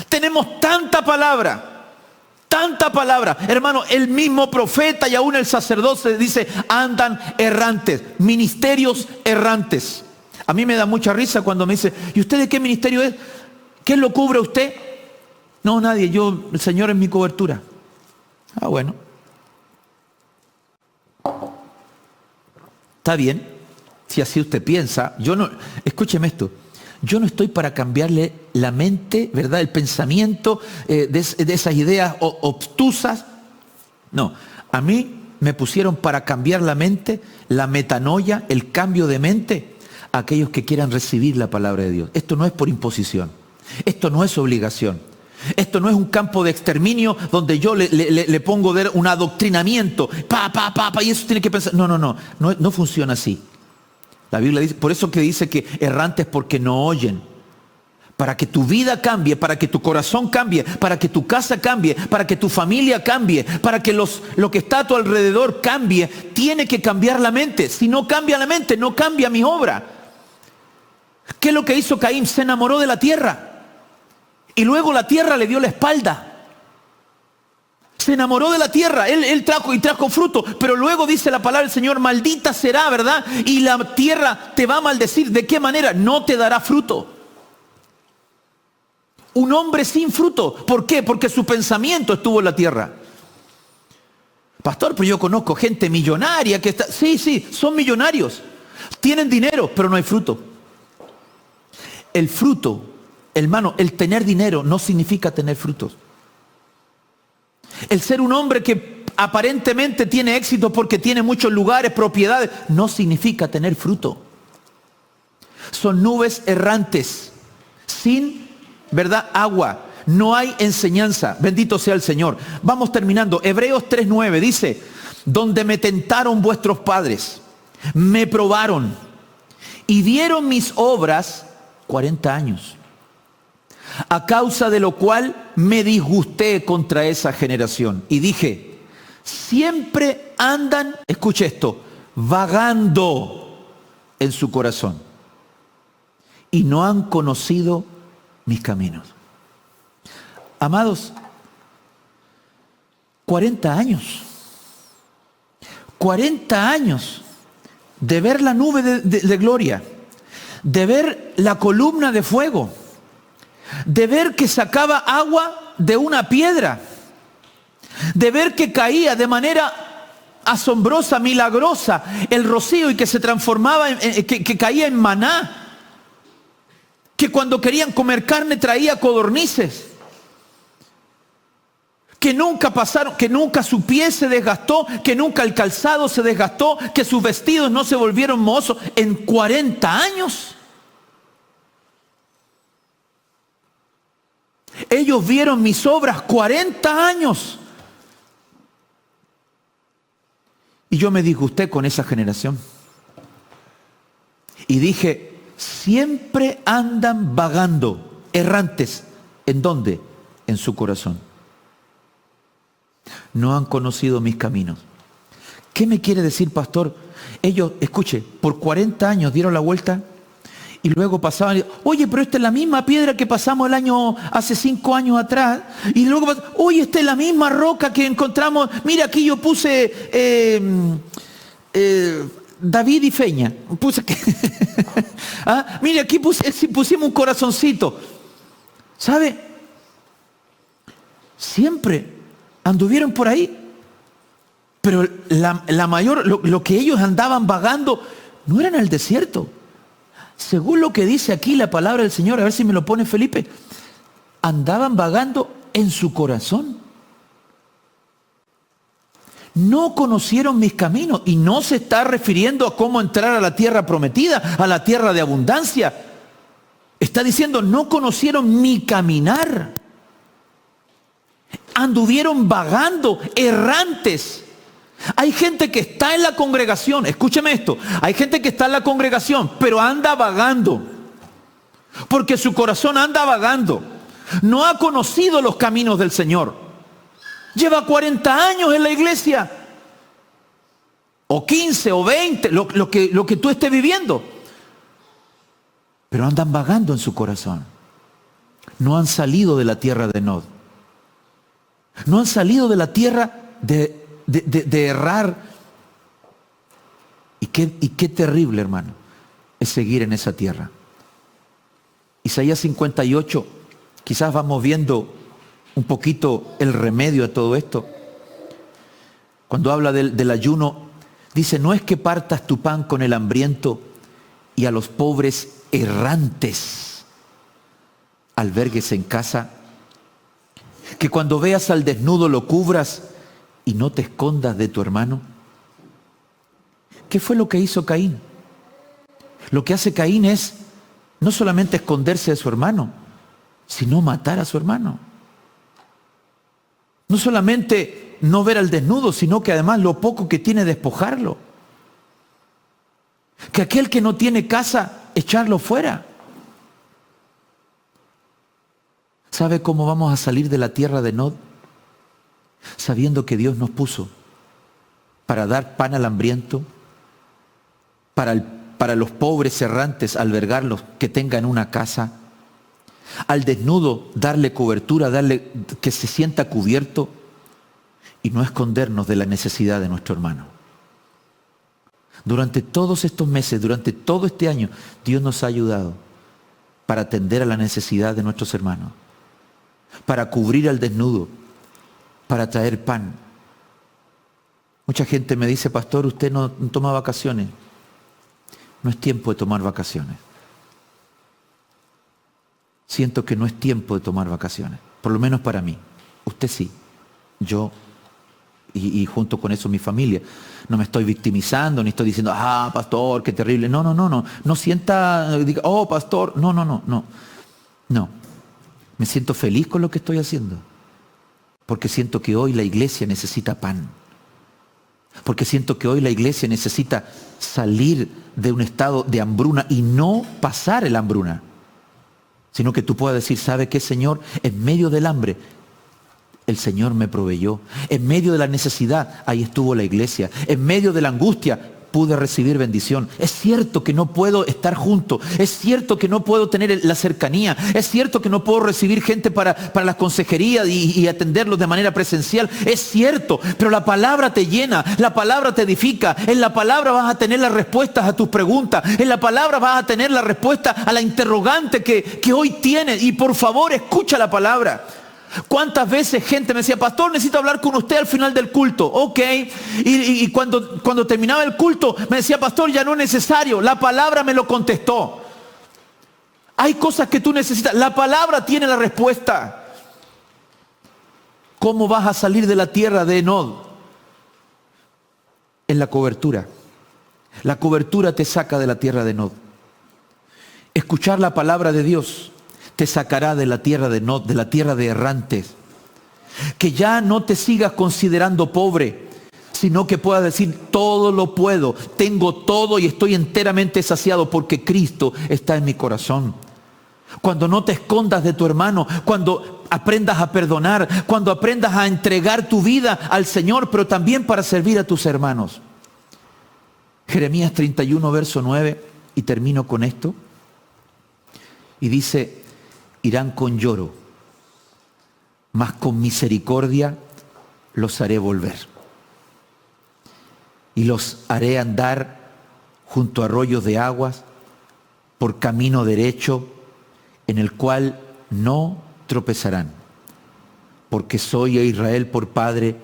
Tenemos tanta palabra, hermano. El mismo profeta y aún el sacerdote dice, andan errantes, ministerios errantes. A mí me da mucha risa cuando me dice, ¿y usted de qué ministerio es? ¿Quién lo cubre usted? No, nadie, el Señor es mi cobertura. Ah, bueno. Está bien, si así usted piensa. Escúcheme esto. Yo no estoy para cambiarle la mente, ¿verdad? El pensamiento de esas ideas obtusas. No, a mí me pusieron para cambiar la mente, la metanoia, el cambio de mente, a aquellos que quieran recibir la palabra de Dios. Esto no es por imposición, esto no es obligación. Esto no es un campo de exterminio donde yo le pongo un adoctrinamiento, y eso tiene que pensar. No funciona así. La Biblia dice, por eso que dice que errantes porque no oyen. Para que tu vida cambie, para que tu corazón cambie, para que tu casa cambie, para que tu familia cambie, para que lo que está a tu alrededor cambie, tiene que cambiar la mente. Si no cambia la mente, no cambia mi obra. ¿Qué es lo que hizo Caín? Se enamoró de la tierra. Y luego la tierra le dio la espalda. Se enamoró de la tierra, él trajo fruto, pero luego dice la palabra del Señor, maldita será, ¿verdad? Y la tierra te va a maldecir. ¿De qué manera? No te dará fruto. Un hombre sin fruto. ¿Por qué? Porque su pensamiento estuvo en la tierra. Pastor, pero yo conozco gente millonaria que está... Sí, son millonarios. Tienen dinero, pero no hay fruto. El fruto, hermano, el tener dinero no significa tener frutos. El ser un hombre que aparentemente tiene éxito porque tiene muchos lugares, propiedades, no significa tener fruto. Son nubes errantes, sin, ¿verdad?, agua. No hay enseñanza. Bendito sea el Señor. Vamos terminando. Hebreos 3:9 dice, donde me tentaron vuestros padres, me probaron y vieron mis obras 40 años. A causa de lo cual me disgusté contra esa generación. Y dije, siempre andan, escuche esto, vagando en su corazón. Y no han conocido mis caminos. Amados, 40 años. 40 años de ver la nube de gloria. De ver la columna de fuego. De ver que sacaba agua de una piedra, de ver que caía de manera asombrosa, milagrosa, el rocío y que se transformaba, que caía en maná, que cuando querían comer carne traía codornices, que nunca pasaron, que nunca su pie se desgastó, que nunca el calzado se desgastó, que sus vestidos no se volvieron mohosas en 40 años. Ellos vieron mis obras 40 años. Y yo me disgusté con esa generación. Y dije, siempre andan vagando, errantes. ¿En dónde? En su corazón. No han conocido mis caminos. ¿Qué me quiere decir, pastor? Ellos, escuche, por 40 años dieron la vuelta. Y luego pasaban, y, oye, pero esta es la misma piedra que pasamos hace 5 años atrás. Y luego, oye, esta es la misma roca que encontramos. Mira, aquí yo puse David y Feña. Mira, aquí pusimos un corazoncito. ¿Sabe? Siempre anduvieron por ahí. Pero lo que ellos andaban vagando no era en el desierto. Según lo que dice aquí la palabra del Señor, a ver si me lo pone Felipe, andaban vagando en su corazón. No conocieron mis caminos y no se está refiriendo a cómo entrar a la tierra prometida, a la tierra de abundancia. Está diciendo, no conocieron mi caminar. Anduvieron vagando, errantes. Hay gente que está en la congregación, escúcheme esto, hay gente que está en la congregación, pero anda vagando, porque su corazón anda vagando. No ha conocido los caminos del Señor. Lleva 40 años en la iglesia, o 15, o 20, lo que tú estés viviendo, pero andan vagando en su corazón. No han salido de la tierra de Nod. No han salido de la tierra de errar. Y qué terrible, hermano, es seguir en esa tierra. Isaías 58, quizás vamos viendo un poquito el remedio a todo esto. Cuando habla del ayuno, dice, no es que partas tu pan con el hambriento y a los pobres errantes albergues en casa, que cuando veas al desnudo lo cubras y no te escondas de tu hermano. ¿Qué fue lo que hizo Caín? Lo que hace Caín es no solamente esconderse de su hermano, sino matar a su hermano. No solamente no ver al desnudo, sino que además lo poco que tiene despojarlo. Que aquel que no tiene casa, echarlo fuera. ¿Sabe cómo vamos a salir de la tierra de Nod? Sabiendo que Dios nos puso para dar pan al hambriento, para los pobres errantes albergarlos, que tengan una casa, al desnudo darle cobertura, darle que se sienta cubierto, y no escondernos de la necesidad de nuestro hermano. Durante todos estos meses, durante todo este año, Dios nos ha ayudado para atender a la necesidad de nuestros hermanos, para cubrir al desnudo, para traer pan. Mucha gente me dice, pastor, usted no toma vacaciones. No es tiempo de tomar vacaciones. Siento que no es tiempo de tomar vacaciones, por lo menos para mí. Usted sí, yo y junto con eso mi familia. No me estoy victimizando, ni estoy diciendo, pastor, qué terrible. No sienta, diga, oh, pastor, no. Me siento feliz con lo que estoy haciendo, porque siento que hoy la iglesia necesita pan. Porque siento que hoy la iglesia necesita salir de un estado de hambruna y no pasar el hambruna, sino que tú puedas decir, ¿sabe qué, Señor? En medio del hambre, el Señor me proveyó. En medio de la necesidad, ahí estuvo la iglesia. En medio de la angustia, pude recibir bendición. Es cierto que no puedo estar junto. Es cierto que no puedo tener la cercanía. Es cierto que no puedo recibir gente para la consejería y atenderlos de manera presencial. Es cierto, pero la palabra te llena, la palabra te edifica. En la palabra vas a tener las respuestas a tus preguntas. En la palabra vas a tener la respuesta a la interrogante que hoy tienes. Y por favor, escucha la palabra. ¿Cuántas veces gente me decía, pastor, necesito hablar con usted al final del culto? Ok. Y cuando terminaba el culto me decía, pastor, ya no es necesario. La palabra me lo contestó. Hay cosas que tú necesitas. La palabra tiene la respuesta. ¿Cómo vas a salir de la tierra de Nod? En la cobertura. La cobertura te saca de la tierra de Nod. Escuchar la palabra de Dios te sacará de la tierra de Nod, de la tierra de errantes. Que ya no te sigas considerando pobre, sino que puedas decir, todo lo puedo, tengo todo y estoy enteramente saciado porque Cristo está en mi corazón. Cuando no te escondas de tu hermano, cuando aprendas a perdonar, cuando aprendas a entregar tu vida al Señor, pero también para servir a tus hermanos. Jeremías 31, verso 9, y termino con esto. Y dice, irán con lloro, mas con misericordia los haré volver. Y los haré andar junto a arroyos de aguas, por camino derecho, en el cual no tropezarán. Porque soy a Israel por padre,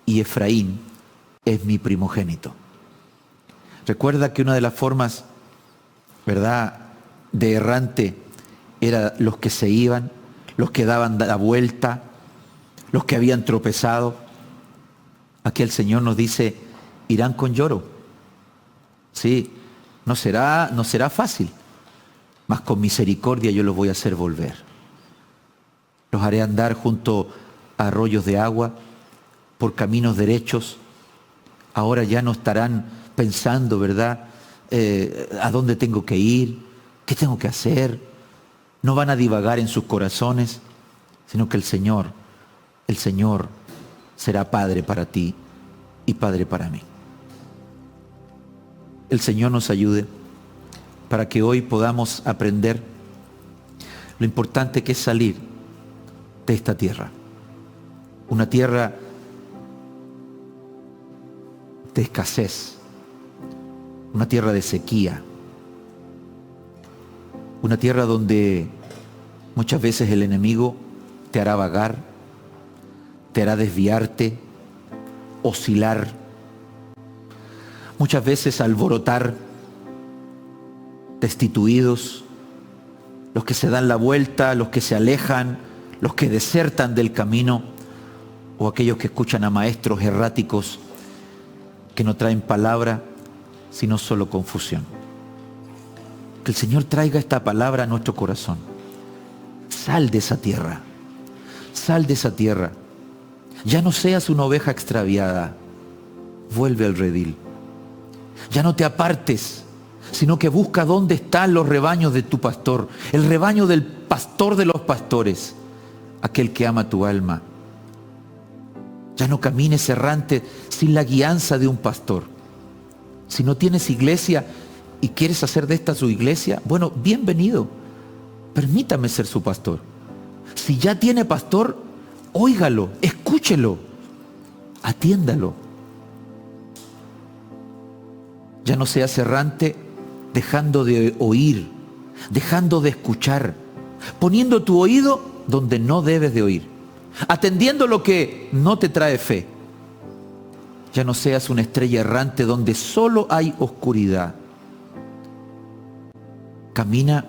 y Efraín es mi primogénito. Recuerda que una de las formas, ¿verdad?, de errante eran los que se iban, los que daban la vuelta, los que habían tropezado. Aquí el Señor nos dice, irán con lloro. Sí, no será fácil. mas con misericordia yo los voy a hacer volver. Los haré andar junto a arroyos de agua, por caminos derechos. Ahora ya no estarán pensando, ¿verdad?, a dónde tengo que ir, qué tengo que hacer. No van a divagar en sus corazones, sino que el Señor será Padre para ti y Padre para mí. El Señor nos ayude para que hoy podamos aprender lo importante que es salir de esta tierra. Una tierra de escasez, una tierra de sequía, una tierra donde muchas veces el enemigo te hará vagar, te hará desviarte, oscilar, muchas veces alborotar destituidos, los que se dan la vuelta, los que se alejan, los que desertan del camino, o aquellos que escuchan a maestros erráticos que no traen palabra, sino solo confusión. Que el Señor traiga esta palabra a nuestro corazón. Sal de esa tierra, sal de esa tierra. Ya no seas una oveja extraviada, vuelve al redil. Ya no te apartes, sino que busca dónde están los rebaños de tu pastor, el rebaño del pastor de los pastores, aquel que ama tu alma. Ya no camines errante sin la guianza de un pastor. Si no tienes iglesia y quieres hacer de esta su iglesia, bueno, bienvenido. Permítame ser su pastor. Si ya tiene pastor, óigalo, escúchelo, atiéndalo. Ya no seas errante dejando de oír, dejando de escuchar, poniendo tu oído donde no debes de oír, atendiendo lo que no te trae fe. Ya no seas una estrella errante donde solo hay oscuridad. Camina,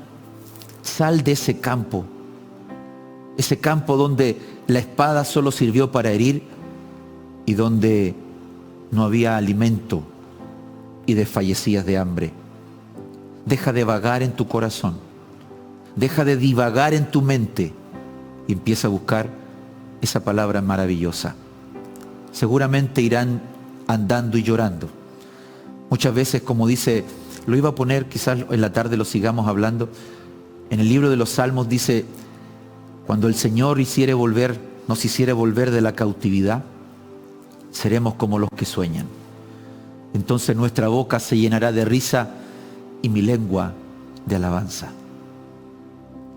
sal de ese campo donde la espada solo sirvió para herir y donde no había alimento y desfallecías de hambre. Deja de vagar en tu corazón, deja de divagar en tu mente y empieza a buscar esa palabra maravillosa. Seguramente irán andando y llorando. Muchas veces, como dice, lo iba a poner, quizás en la tarde lo sigamos hablando, en el libro de los Salmos dice, cuando el Señor nos hiciere volver de la cautividad, seremos como los que sueñan. Entonces nuestra boca se llenará de risa y mi lengua de alabanza.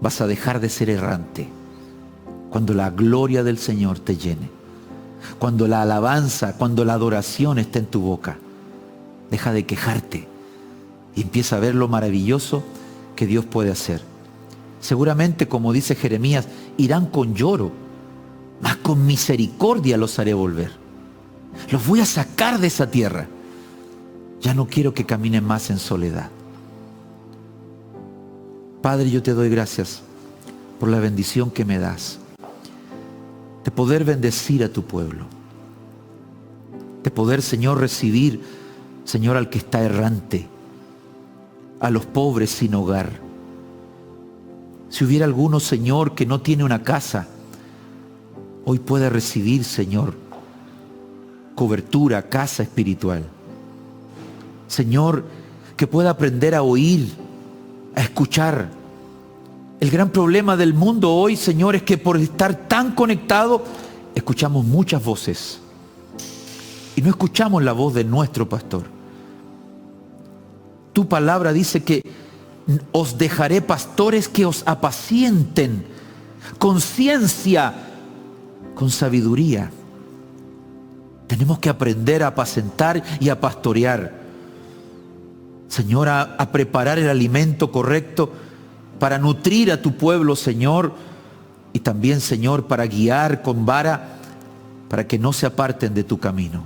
Vas a dejar de ser errante cuando la gloria del Señor te llene, cuando la alabanza, cuando la adoración esté en tu boca. Deja de quejarte y empieza a ver lo maravilloso que Dios puede hacer. Seguramente, como dice Jeremías, irán con lloro, mas con misericordia los haré volver. Los voy a sacar de esa tierra. Ya no quiero que caminen más en soledad. Padre, yo te doy gracias por la bendición que me das de poder bendecir a tu pueblo, de poder, Señor, recibir, Señor, al que está errante, a los pobres sin hogar. Si hubiera alguno, Señor, que no tiene una casa, hoy puede recibir, Señor, cobertura, casa espiritual. Señor, que pueda aprender a oír, a escuchar. El gran problema del mundo hoy, Señor, es que por estar tan conectado, escuchamos muchas voces y no escuchamos la voz de nuestro pastor. Tu palabra dice que os dejaré pastores que os apacienten con ciencia, con sabiduría. Tenemos que aprender a apacentar y a pastorear. Señor, a preparar el alimento correcto para nutrir a tu pueblo, Señor, y también, Señor, para guiar con vara, para que no se aparten de tu camino.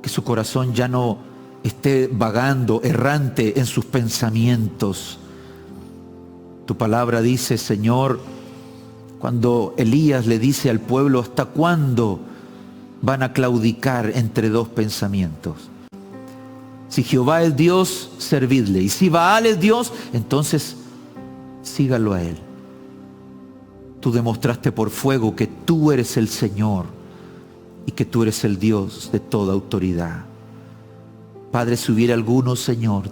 Que su corazón ya no esté vagando, errante en sus pensamientos. Tu palabra dice, Señor, cuando Elías le dice al pueblo, ¿hasta cuándo van a claudicar entre dos pensamientos? Si Jehová es Dios, servidle. Y si Baal es Dios, entonces sígalo a él. Tú demostraste por fuego que tú eres el Señor y que tú eres el Dios de toda autoridad. Padre, si hubiera alguno, Señor,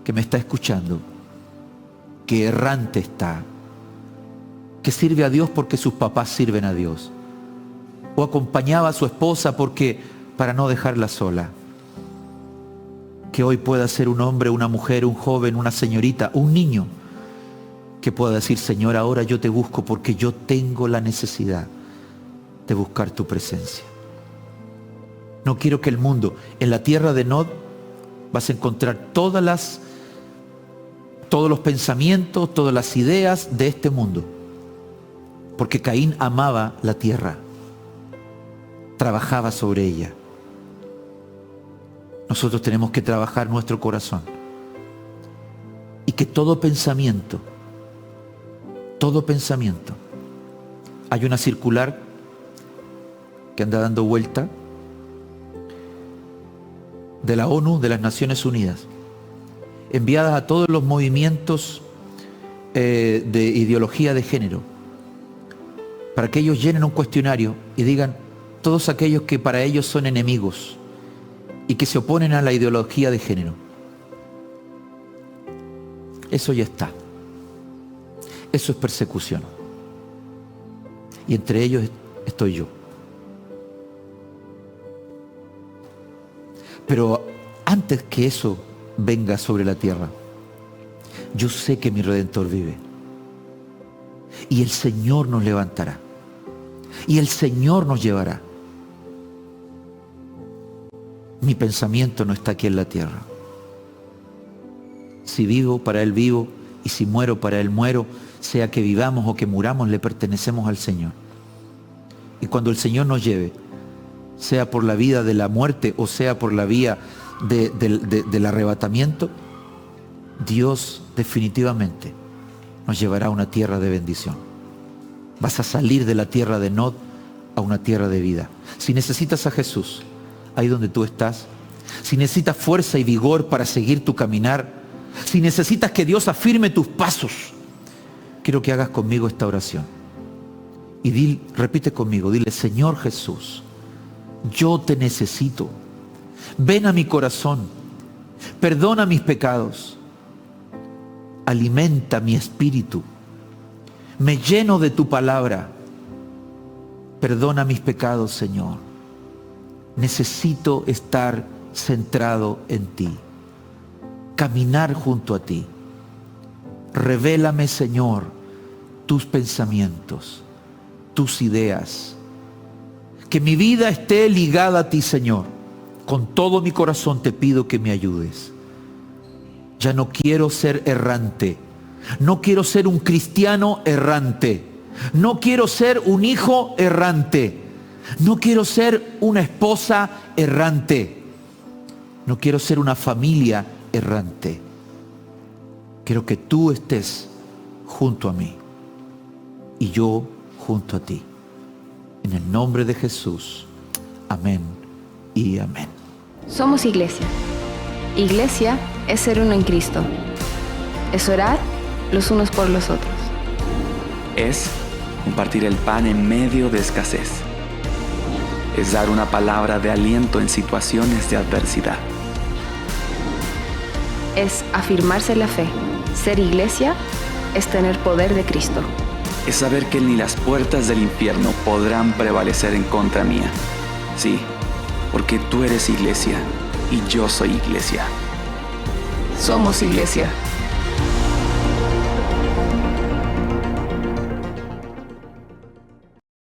que me está escuchando, que errante está, que sirve a Dios porque sus papás sirven a Dios, o acompañaba a su esposa para no dejarla sola, que hoy pueda ser un hombre, una mujer, un joven, una señorita, un niño, que pueda decir: Señor, ahora yo te busco porque yo tengo la necesidad de buscar tu presencia. No quiero que el mundo, en la tierra de Nod vas a encontrar todos los pensamientos, todas las ideas de este mundo, porque Caín amaba la tierra, trabajaba sobre ella. Nosotros tenemos que trabajar nuestro corazón y que todo pensamiento, hay una circular que anda dando vuelta de la ONU, de las Naciones Unidas, enviadas a todos los movimientos de ideología de género, para que ellos llenen un cuestionario y digan todos aquellos que para ellos son enemigos y que se oponen a la ideología de género. Eso ya está. Eso es persecución. Y entre ellos estoy yo. Pero antes que eso venga sobre la tierra, yo sé que mi Redentor vive. Y el Señor nos levantará. Y el Señor nos llevará. Mi pensamiento no está aquí en la tierra. Si vivo, para Él vivo, y si muero, para Él muero. Sea que vivamos o que muramos, le pertenecemos al Señor. Y cuando el Señor nos lleve, sea por la vía de la muerte o sea por la vía del arrebatamiento, Dios definitivamente nos llevará a una tierra de bendición. Vas a salir de la tierra de Nod a una tierra de vida. Si necesitas a Jesús, ahí donde tú estás, si necesitas fuerza y vigor para seguir tu caminar, si necesitas que Dios afirme tus pasos, quiero que hagas conmigo esta oración. Y repite conmigo, dile: Señor Jesús, yo te necesito. Ven a mi corazón, perdona mis pecados, alimenta mi espíritu, me lleno de tu palabra, perdona mis pecados, Señor. Necesito estar centrado en ti, caminar junto a ti. Revélame, Señor, tus pensamientos, tus ideas. Que mi vida esté ligada a ti, Señor. Con todo mi corazón te pido que me ayudes. Ya no quiero ser errante. No quiero ser un cristiano errante. No quiero ser un hijo errante. No quiero ser una esposa errante. No quiero ser una familia errante. Quiero que tú estés junto a mí y yo junto a ti. En el nombre de Jesús. Amén y amén. Somos iglesia. Iglesia es ser uno en Cristo. Es orar los unos por los otros. Es compartir el pan en medio de escasez. Es dar una palabra de aliento en situaciones de adversidad. Es afirmarse la fe. Ser iglesia es tener poder de Cristo. Es saber que ni las puertas del infierno podrán prevalecer en contra mía. Sí, porque tú eres iglesia y yo soy iglesia. Somos iglesia.